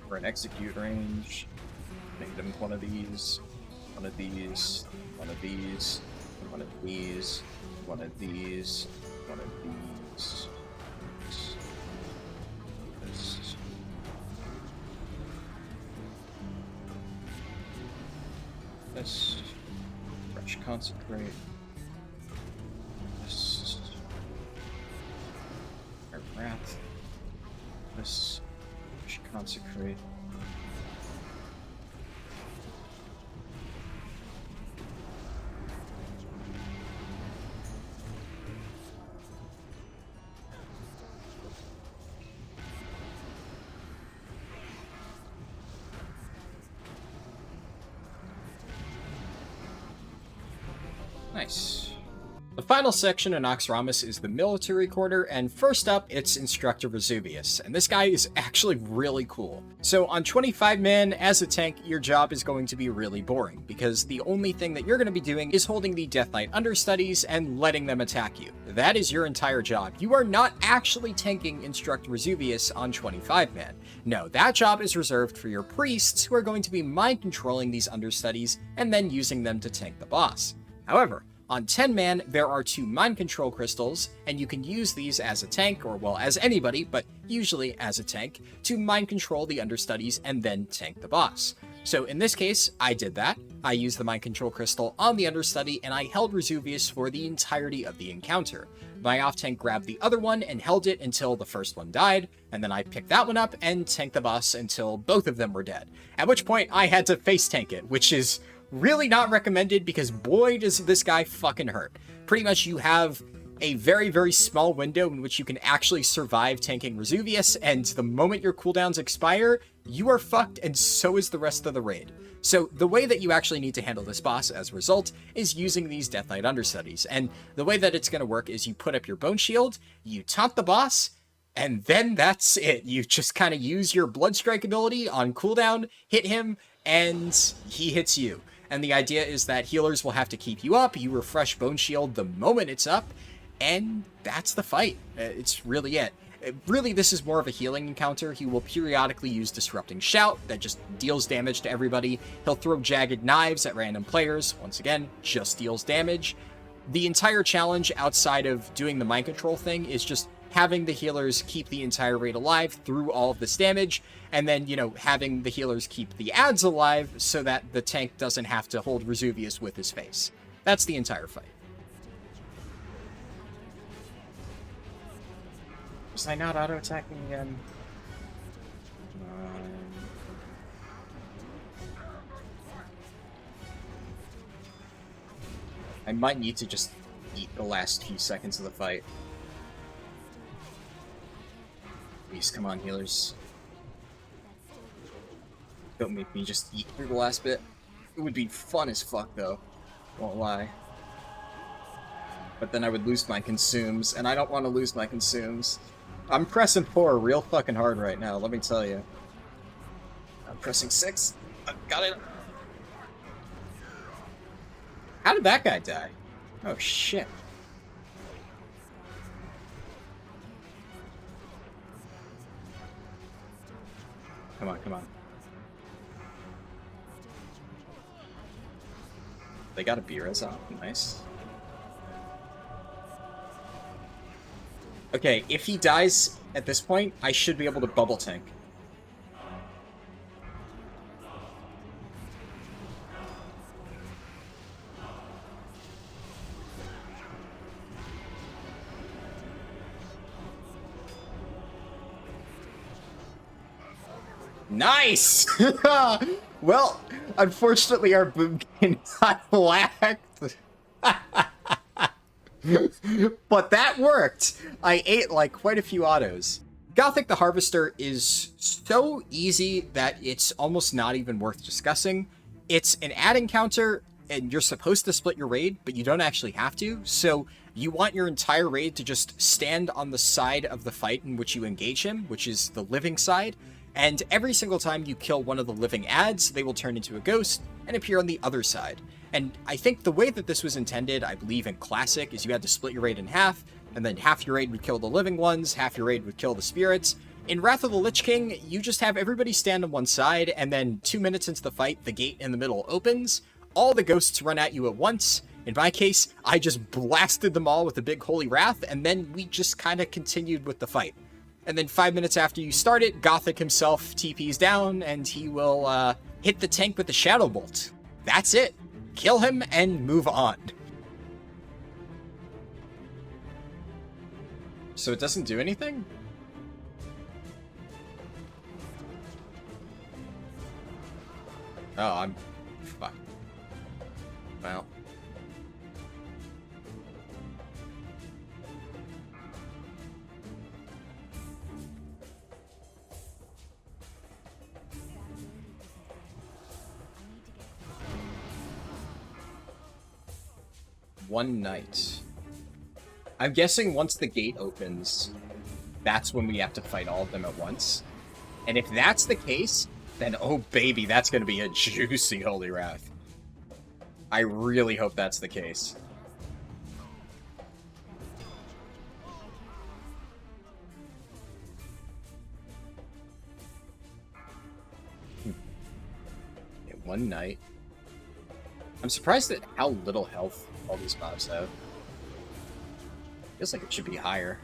For an execute range, make them one of these, one of these, one of these, one of these, one of these, one of these. This. This. Fresh consecrate. This. Wrath. This. Consecrate. Nice. The final section in Naxxramas is the military quarter, and first up, it's Instructor Razuvious, and this guy is actually really cool. So on 25 man, as a tank, your job is going to be really boring, because the only thing that you're going to be doing is holding the Death Knight understudies and letting them attack you. That is your entire job. You are not actually tanking Instructor Razuvious on 25 man. No, that job is reserved for your priests, who are going to be mind controlling these understudies and then using them to tank the boss. However, On 10 man, there are 2 mind control crystals, and you can use these as a tank, or well, as anybody, but usually as a tank, to mind control the understudies and then tank the boss. So in this case, I did that. I used the mind control crystal on the understudy, and I held Razuvious for the entirety of the encounter. My off-tank grabbed the other one and held it until the first one died, and then I picked that one up and tanked the boss until both of them were dead. At which point, I had to face tank it, which is really not recommended because boy does this guy fucking hurt. Pretty much you have a very, very small window in which you can actually survive tanking Razuvious, and the moment your cooldowns expire, you are fucked, and so is the rest of the raid. So the way that you actually need to handle this boss as a result is using these Death Knight understudies, and the way that it's going to work is you put up your Bone Shield, you taunt the boss, and then that's it. You just kind of use your Blood Strike ability on cooldown, hit him, and he hits you. And the idea is that healers will have to keep you up, you refresh Bone Shield the moment it's up, and that's the fight. It's really it. Really, this is more of a healing encounter. He will periodically use Disrupting Shout, that just deals damage to everybody. He'll throw Jagged Knives at random players, once again, just deals damage. The entire challenge, outside of doing the mind control thing, is just having the healers keep the entire raid alive through all of this damage, and then, you know, having the healers keep the ads alive so that the tank doesn't have to hold Razuvious with his face. That's the entire fight. Was I not auto-attacking again? I might need to just eat the last few seconds of the fight. Please, come on, healers. Don't make me just eat through the last bit. It would be fun as fuck, though. Won't lie. But then I would lose my consumes, and I don't want to lose my consumes. I'm pressing 4 real fucking hard right now, let me tell you. I'm pressing 6. I got it. How did that guy die? Oh, shit. Come on, come on. They got a B-res off. Nice. Okay, if he dies at this point, I should be able to bubble tank. Nice! Well, unfortunately our boom game got whacked. But that worked! I ate like quite a few autos. Gothik the Harvester is so easy that it's almost not even worth discussing. It's an ad encounter, and you're supposed to split your raid, but you don't actually have to, so you want your entire raid to just stand on the side of the fight in which you engage him, which is the living side, and every single time you kill one of the living ads, they will turn into a ghost and appear on the other side. And I think the way that this was intended, I believe in Classic, is you had to split your raid in half, and then half your raid would kill the living ones, half your raid would kill the spirits. In Wrath of the Lich King, you just have everybody stand on one side, and then 2 minutes into the fight, the gate in the middle opens, all the ghosts run at you at once. In my case, I just blasted them all with a big holy wrath, and then we just kind of continued with the fight. And then 5 minutes after you start it, Gothik himself TPs down, and he will hit the tank with the Shadow Bolt. That's it. Kill him and move on. So it doesn't do anything? Oh, I'm... fuck. Well... One night. I'm guessing once the gate opens, that's when we have to fight all of them at once. And if that's the case, then oh baby, that's going to be a juicy Holy Wrath. I really hope that's the case. Okay, one night. I'm surprised at how little health all these mobs have. Feels like it should be higher.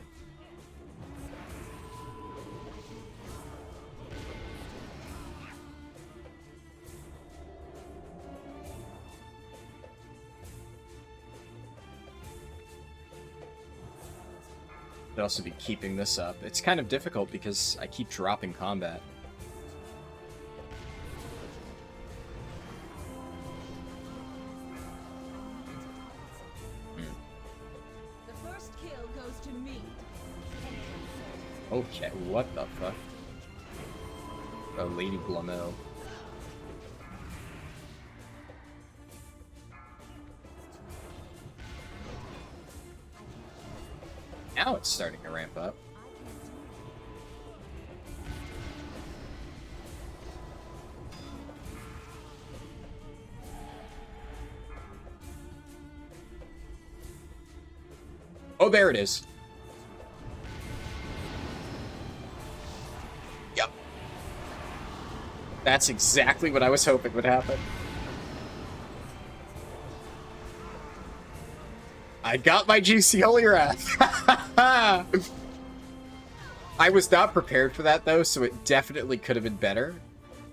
Should also be keeping this up. It's kind of difficult because I keep dropping combat. The first kill goes to me. Okay, what the fuck? Oh, Lady Blamo. Now it's starting to ramp up. Oh, there it is. Yep. That's exactly what I was hoping would happen. I got my juicy holy wrath. I was not prepared for that, though, so it definitely could have been better.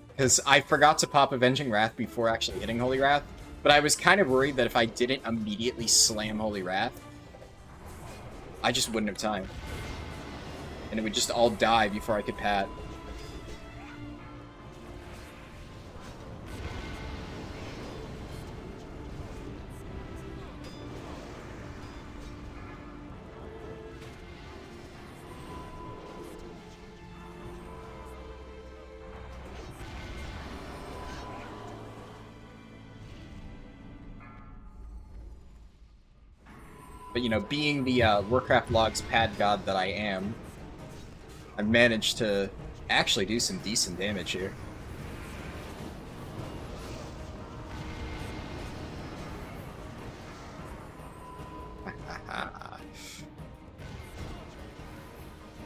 Because I forgot to pop Avenging Wrath before actually hitting Holy Wrath. But I was kind of worried that if I didn't immediately slam Holy Wrath, I just wouldn't have time. And it would just all die before I could pat. But, you know, being the Warcraft logs pad god that I am, I've managed to actually do some decent damage here.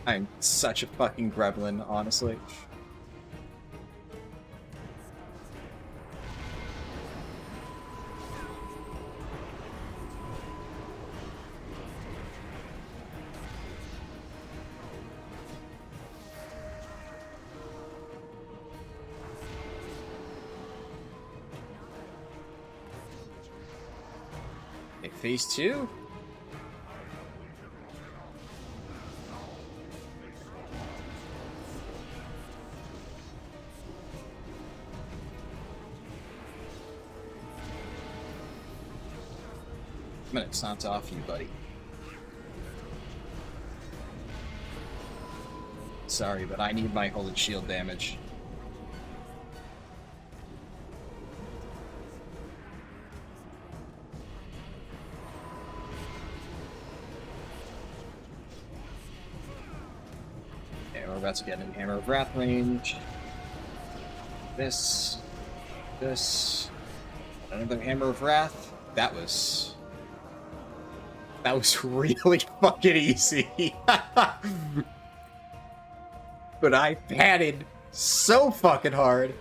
I'm such a fucking gremlin, honestly. Phase 2? I'm gonna taunt off you, buddy. Sorry, but I need my holy shield damage. We're about to get in Hammer of Wrath range. This. Another Hammer of Wrath. That was really fucking easy. But I patted so fucking hard.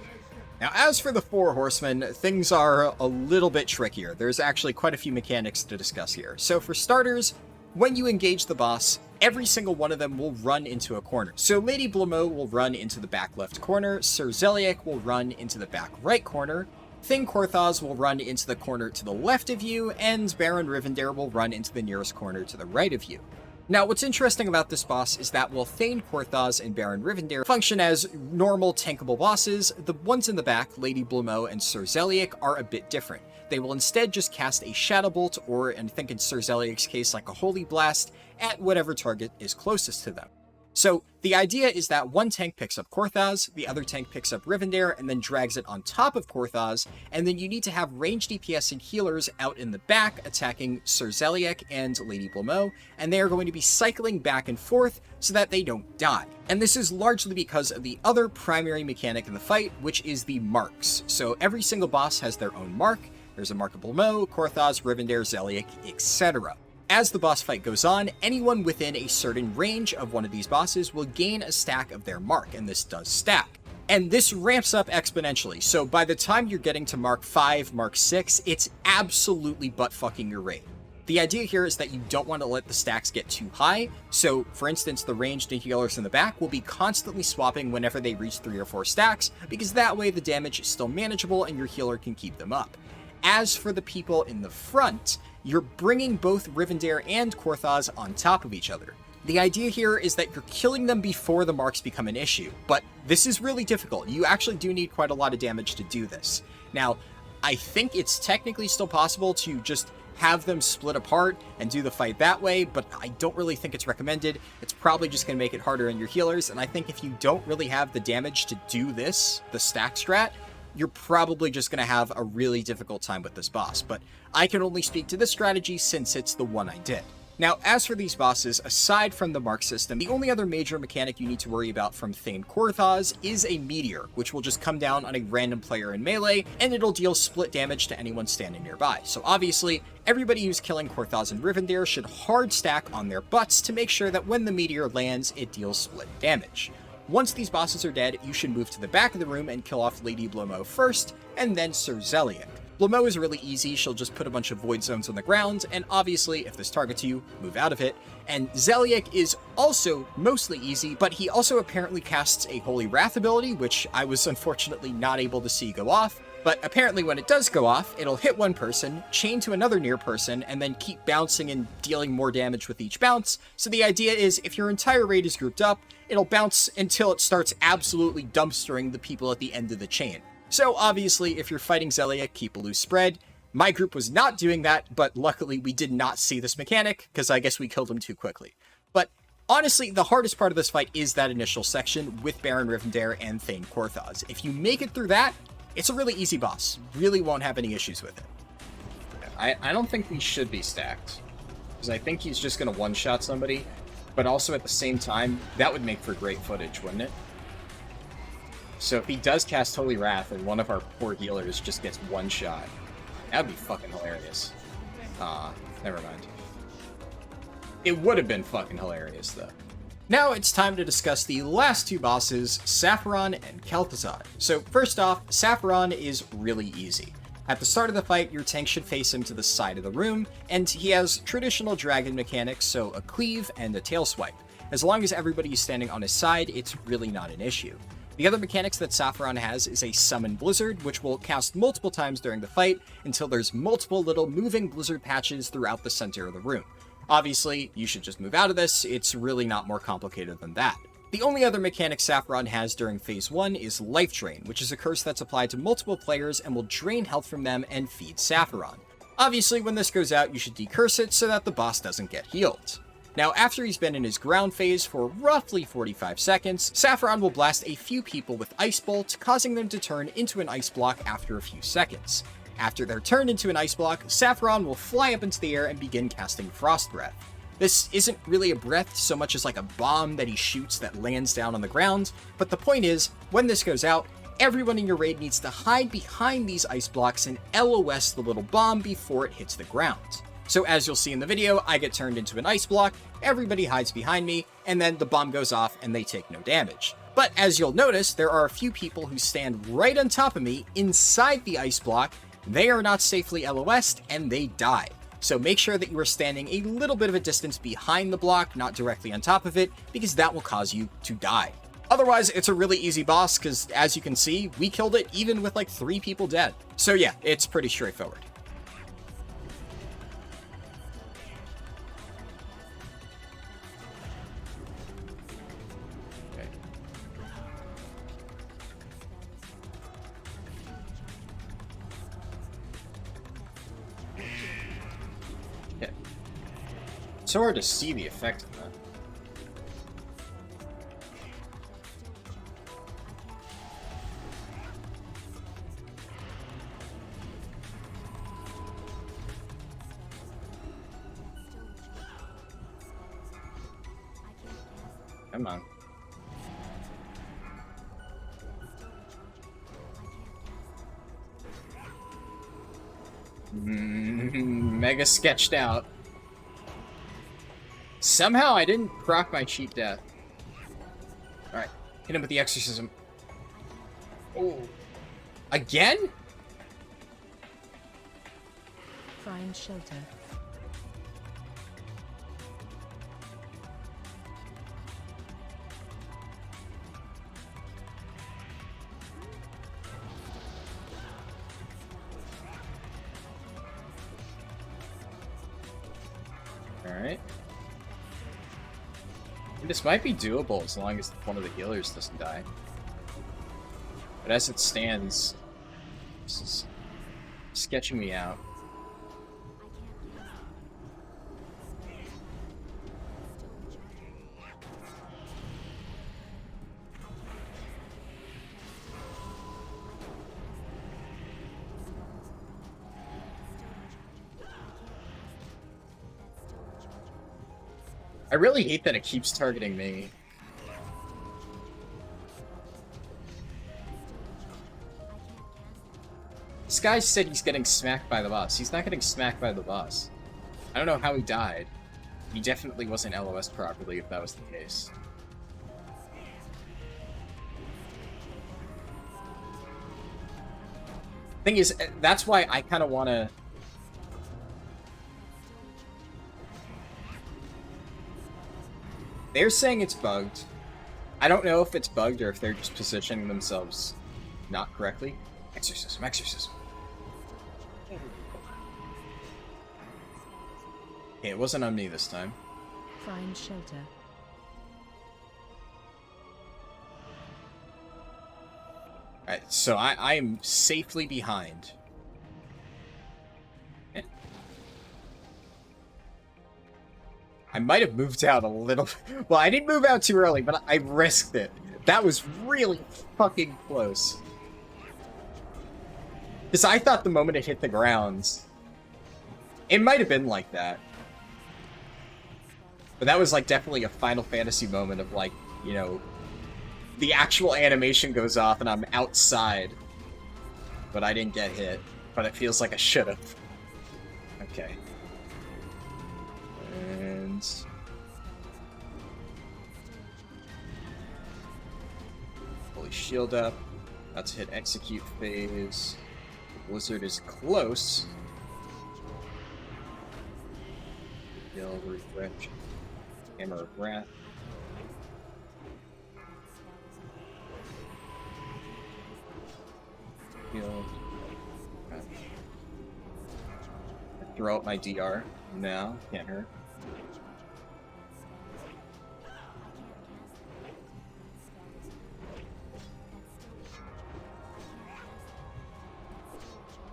Now, as for the Four Horsemen, things are a little bit trickier. There's actually quite a few mechanics to discuss here. So for starters, when you engage the boss, every single one of them will run into a corner. So Lady Blamo will run into the back left corner, Sir Zeliek will run into the back right corner, Thing Korthos will run into the corner to the left of you, and Baron Rivendare will run into the nearest corner to the right of you. Now, what's interesting about this boss is that while Thane Korthos and Baron Rivendare function as normal tankable bosses, the ones in the back, Lady Blamo and Sir Zeliek, are a bit different. They will instead just cast a Shadow Bolt, or, and I think in Sir Zeliek's case, like a Holy Blast, at whatever target is closest to them. So, the idea is that one tank picks up Korthos, the other tank picks up Rivendare, and then drags it on top of Korthos, and then you need to have ranged DPS and healers out in the back attacking Sir Zeliek and Lady Blamo, and they are going to be cycling back and forth so that they don't die. And this is largely because of the other primary mechanic in the fight, which is the marks. So every single boss has their own mark. There's a mark of Blamo, Korthos, Rivendare, Zeliek, etc. As the boss fight goes on, anyone within a certain range of one of these bosses will gain a stack of their mark, and this does stack. And this ramps up exponentially, so by the time you're getting to Mark 5, Mark 6, it's absolutely butt-fucking your raid. The idea here is that you don't want to let the stacks get too high, so for instance the ranged and healers in the back will be constantly swapping whenever they reach 3 or 4 stacks, because that way the damage is still manageable and your healer can keep them up. As for the people in the front, you're bringing both Rivendare and Korthos on top of each other. The idea here is that you're killing them before the marks become an issue, but this is really difficult. You actually do need quite a lot of damage to do this. Now, I think it's technically still possible to just have them split apart and do the fight that way, but I don't really think it's recommended. It's probably just going to make it harder on your healers, and I think if you don't really have the damage to do this, the stack strat, you're probably just going to have a really difficult time with this boss, but I can only speak to this strategy since it's the one I did. Now, as for these bosses, aside from the mark system, the only other major mechanic you need to worry about from Thane Korthos is a meteor, which will just come down on a random player in melee, and it'll deal split damage to anyone standing nearby. So obviously, everybody who's killing Korthos and Rivendare should hard stack on their butts to make sure that when the meteor lands, it deals split damage. Once these bosses are dead, you should move to the back of the room and kill off Lady Blomo first, and then Sir Zeliek. Blomo is really easy, she'll just put a bunch of void zones on the ground, and obviously, if this targets you, move out of it. And Zeliek is also mostly easy, but he also apparently casts a Holy Wrath ability, which I was unfortunately not able to see go off. But apparently when it does go off, it'll hit one person, chain to another near person, and then keep bouncing and dealing more damage with each bounce. So the idea is, if your entire raid is grouped up, it'll bounce until it starts absolutely dumpstering the people at the end of the chain. So obviously, if you're fighting Zeliek, keep a loose spread. My group was not doing that, but luckily we did not see this mechanic, because I guess we killed him too quickly. But honestly, the hardest part of this fight is that initial section with Baron Rivendare and Thane Korthos. If you make it through that, it's a really easy boss. Really won't have any issues with it. I don't think we should be stacked, because I think he's just going to one-shot somebody, but also at the same time, that would make for great footage, wouldn't it? So if he does cast Holy Wrath and one of our poor healers just gets one shot, that'd be fucking hilarious. Never mind. It would have been fucking hilarious, though. Now it's time to discuss the last two bosses, Sapphiron and Kel'thuzad. So first off, Sapphiron is really easy. At the start of the fight, your tank should face him to the side of the room, and he has traditional dragon mechanics, so a cleave and a tail swipe. As long as everybody is standing on his side, it's really not an issue. The other mechanics that Sapphiron has is a Summon Blizzard, which will cast multiple times during the fight until there's multiple little moving blizzard patches throughout the center of the room. Obviously, you should just move out of this, it's really not more complicated than that. The only other mechanic Sapphiron has during Phase 1 is Life Drain, which is a curse that's applied to multiple players and will drain health from them and feed Sapphiron. Obviously, when this goes out, you should decurse it so that the boss doesn't get healed. Now, after he's been in his ground phase for roughly 45 seconds, Sapphiron will blast a few people with Ice Bolt, causing them to turn into an ice block after a few seconds. After they're turned into an ice block, Sapphiron will fly up into the air and begin casting Frost Breath. This isn't really a breath so much as like a bomb that he shoots that lands down on the ground, but the point is, when this goes out, everyone in your raid needs to hide behind these ice blocks and LOS the little bomb before it hits the ground. So as you'll see in the video, I get turned into an ice block, everybody hides behind me, and then the bomb goes off and they take no damage. But as you'll notice, there are a few people who stand right on top of me inside the ice block. They are not safely LOS'd and they die. So make sure that you are standing a little bit of a distance behind the block, not directly on top of it, because that will cause you to die. Otherwise, it's a really easy boss, because as you can see, we killed it even with like 3 people dead. So yeah, it's pretty straightforward. It's so hard to see the effect of that. Come on. Mega sketched out. Somehow I didn't proc my cheap death. Alright, hit him with the exorcism. Oh. Again? Find shelter. Alright. This might be doable as long as one of the healers doesn't die. But as it stands, this is sketching me out. I really hate that it keeps targeting me. This guy said he's getting smacked by the boss. He's not getting smacked by the boss. I don't know how he died. He definitely wasn't LOS properly if that was the case. Thing is, that's why I kind of want to... They're saying it's bugged. I don't know if it's bugged or if they're just positioning themselves not correctly. Exorcism, exorcism. Okay, it wasn't on me this time. Find shelter. Alright, so I am safely behind. I might have moved out a little. Well, I didn't move out too early, but I risked it. That was really fucking close. Because I thought the moment it hit the ground, it might have been like that. But that was like definitely a Final Fantasy moment of like, you know, the actual animation goes off and I'm outside. But I didn't get hit. But it feels like I should have. Okay. And... fully shield up. About to hit execute phase. The Blizzard is close. Heal, refresh. Hammer of Wrath. Heal. Throw out my DR. No, can't hurt.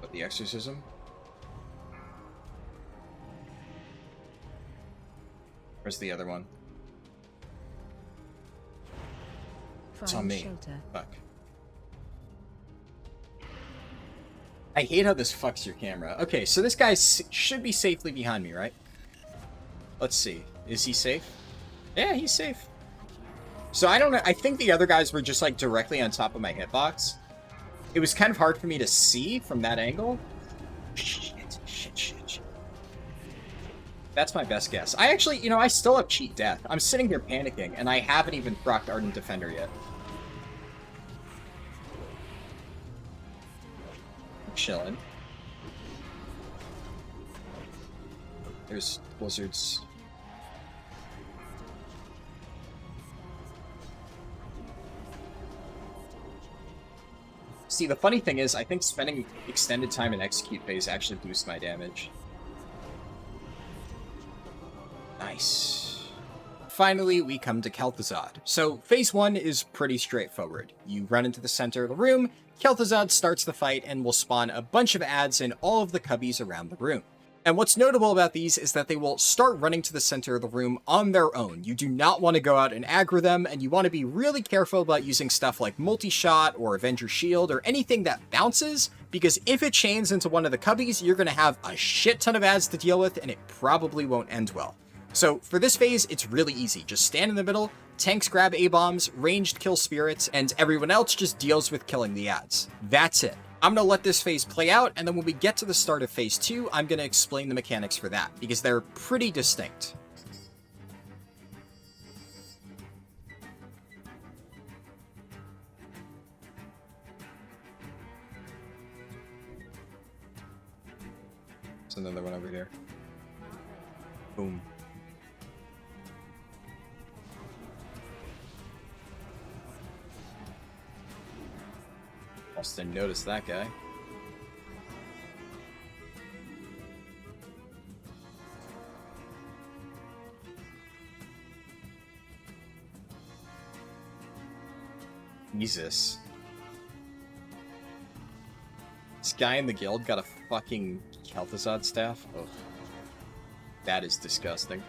But the exorcism. Where's the other one? It's on me. Shelter. Fuck. I hate how this fucks your camera. Okay, so this guy should be safely behind me, right? Let's see. Is he safe? Yeah, he's safe. So I don't know. I think the other guys were just like directly on top of my hitbox. It was kind of hard for me to see from that angle. Shit. That's my best guess. I actually, you know, I still have cheat death. I'm sitting here panicking, and I haven't even procced Ardent Defender yet. I'm chilling. There's Blizzards. See, the funny thing is, I think spending extended time in execute phase actually boosts my damage. Nice. Finally, we come to Kel'thuzad. So, phase 1 is pretty straightforward. You run into the center of the room, Kel'thuzad starts the fight, and will spawn a bunch of adds in all of the cubbies around the room. And what's notable about these is that they will start running to the center of the room on their own. You do not want to go out and aggro them, and you want to be really careful about using stuff like multi-shot or Avenger Shield or anything that bounces, because if it chains into one of the cubbies, you're going to have a shit ton of adds to deal with, and it probably won't end well. So for this phase, it's really easy. Just stand in the middle, tanks grab A-bombs, ranged kill spirits, and everyone else just deals with killing the adds. That's it. I'm going to let this phase play out, and then when we get to the start of phase 2, I'm going to explain the mechanics for that, because they're pretty distinct. There's another one over here. Boom. Almost didn't notice that guy. Jesus. This guy in the guild got a fucking Kel'thuzad staff? Ugh. That is disgusting.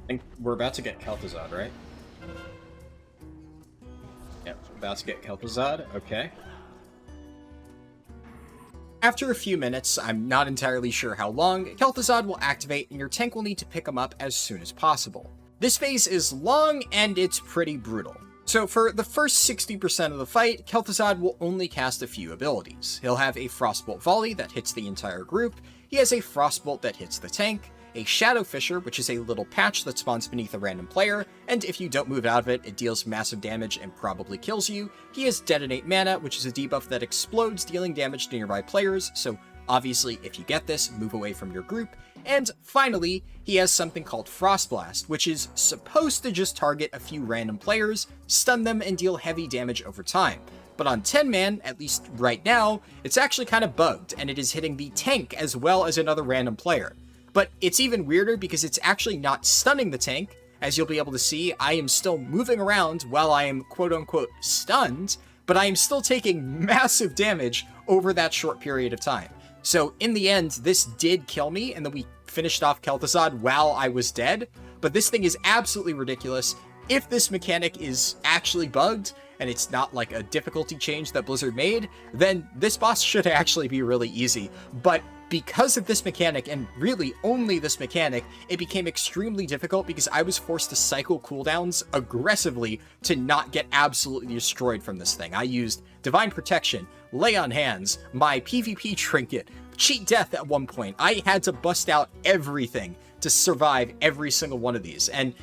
I think we're about to get Kel'thuzad, right? Yep, about to get Kel'thuzad, okay. After a few minutes, I'm not entirely sure how long, Kel'thuzad will activate and your tank will need to pick him up as soon as possible. This phase is long and it's pretty brutal. So for the first 60% of the fight, Kel'thuzad will only cast a few abilities. He'll have a Frostbolt Volley that hits the entire group, he has a Frostbolt that hits the tank, a Shadow Fissure, which is a little patch that spawns beneath a random player, and if you don't move out of it, it deals massive damage and probably kills you. He has Detonate Mana, which is a debuff that explodes, dealing damage to nearby players, so obviously if you get this, move away from your group. And finally, he has something called Frost Blast, which is supposed to just target a few random players, stun them, and deal heavy damage over time. But on 10-man, at least right now, it's actually kind of bugged, and it is hitting the tank as well as another random player. But it's even weirder because it's actually not stunning the tank. As you'll be able to see, I am still moving around while I am quote-unquote stunned, but I am still taking massive damage over that short period of time. So in the end, this did kill me, and then we finished off Kel'Thuzad while I was dead, but this thing is absolutely ridiculous. If this mechanic is actually bugged, and it's not like a difficulty change that Blizzard made, then this boss should actually be really easy. But because of this mechanic, and really only this mechanic, it became extremely difficult because I was forced to cycle cooldowns aggressively to not get absolutely destroyed from this thing. I used Divine Protection, Lay on Hands, my PvP Trinket, Cheat Death at one point. I had to bust out everything to survive every single one of these. And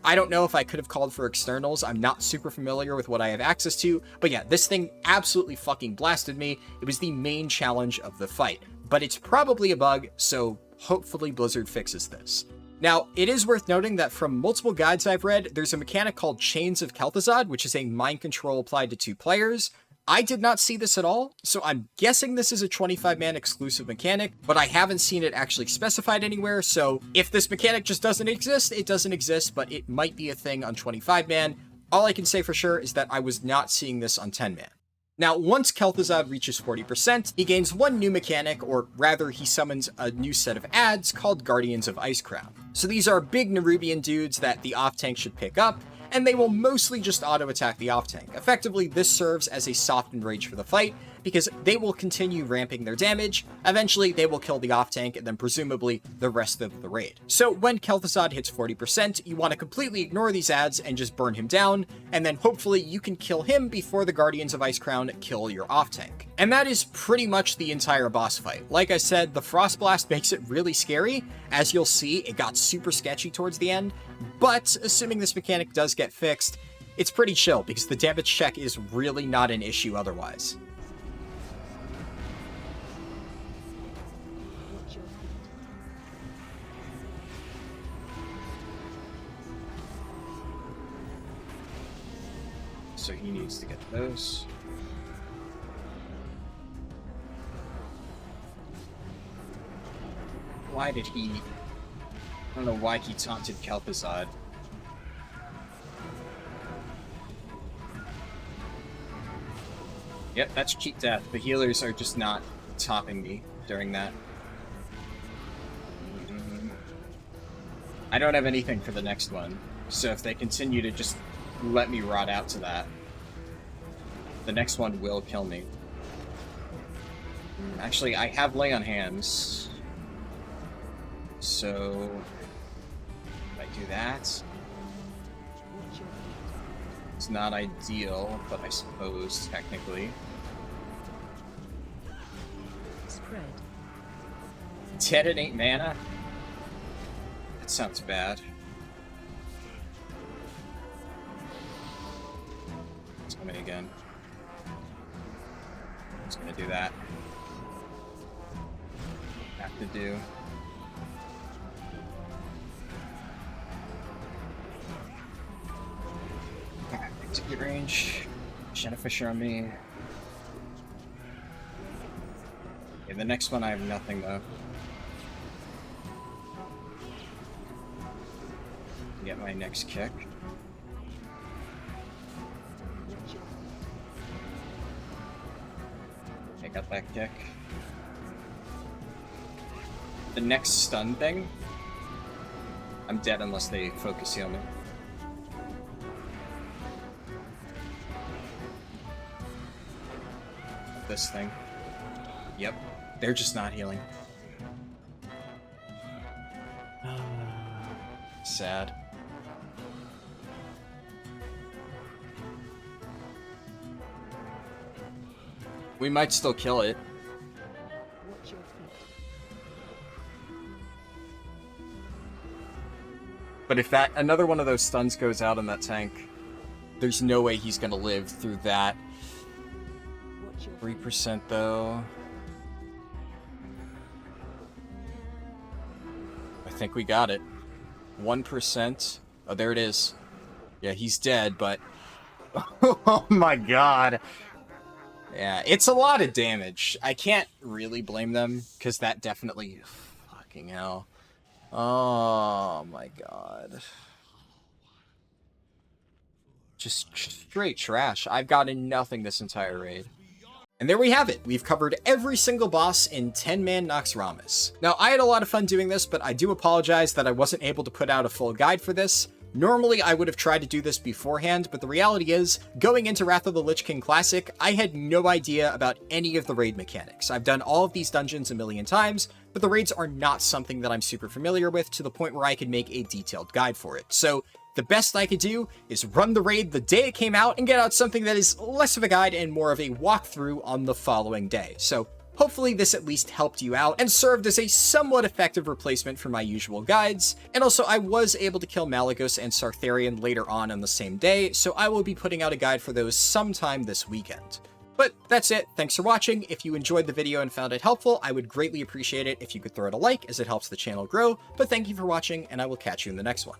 I don't know if I could have called for externals. I'm not super familiar with what I have access to. But yeah, this thing absolutely fucking blasted me. It was the main challenge of the fight. But it's probably a bug, so hopefully Blizzard fixes this. Now, it is worth noting that from multiple guides I've read, there's a mechanic called Chains of Kel'Thuzad, which is a mind control applied to 2 players. I did not see this at all, so I'm guessing this is a 25-man exclusive mechanic, but I haven't seen it actually specified anywhere, so if this mechanic just doesn't exist, it doesn't exist, but it might be a thing on 25-man. All I can say for sure is that I was not seeing this on 10-man. Now, once Kel'thuzad reaches 40%, he gains one new mechanic, or rather, he summons a new set of adds called Guardians of Icecrown. So these are big Nerubian dudes that the off-tank should pick up, and they will mostly just auto-attack the off-tank. Effectively, this serves as a softened rage for the fight, because they will continue ramping their damage. Eventually, they will kill the off-tank, and then presumably the rest of the raid. So when Kel'thuzad hits 40%, you want to completely ignore these adds and just burn him down, and then hopefully you can kill him before the Guardians of Icecrown kill your off-tank. And that is pretty much the entire boss fight. Like I said, the Frost Blast makes it really scary. As you'll see, it got super sketchy towards the end, but assuming this mechanic does get fixed, it's pretty chill because the damage check is really not an issue otherwise. So he needs to get those. Why did he... I don't know why he taunted Kel'thuzad. Yep, that's cheap death. The healers are just not topping me during that. I don't have anything for the next one, so if they continue to just let me rot out to that, the next one will kill me. Actually, I have Lay on Hands, so if I do that, it's not ideal, but I suppose technically. Spread. Detonate mana? That sounds bad. It's coming again. It's gonna do that. Have to do. Execute range. Shadow Fisher on me. Okay, the next one I have nothing though. Get my next kick. I got that kick. The next stun thing, I'm dead unless they focus heal me. This thing. Yep, they're just not healing. Sad. We might still kill it. Watch your feet. But if that another one of those stuns goes out on that tank, there's no way he's gonna live through that. Watch your 3% though. I think we got it. 1%. Oh, there it is. Yeah, he's dead, but... oh my god. Yeah, it's a lot of damage. I can't really blame them, because that definitely... fucking hell. Oh my god. Just straight trash. I've gotten nothing this entire raid. And there we have it. We've covered every single boss in 10-man Naxxramas. Now, I had a lot of fun doing this, but I do apologize that I wasn't able to put out a full guide for this. Normally, I would have tried to do this beforehand, but the reality is, going into Wrath of the Lich King Classic, I had no idea about any of the raid mechanics. I've done all of these dungeons a million times, but the raids are not something that I'm super familiar with to the point where I could make a detailed guide for it. So, the best I could do is run the raid the day it came out and get out something that is less of a guide and more of a walkthrough on the following day. So hopefully this at least helped you out and served as a somewhat effective replacement for my usual guides. And also I was able to kill Malygos and Sartharion later on the same day, so I will be putting out a guide for those sometime this weekend. But that's it. Thanks for watching. If you enjoyed the video and found it helpful, I would greatly appreciate it if you could throw it a like as it helps the channel grow. But thank you for watching, and I will catch you in the next one.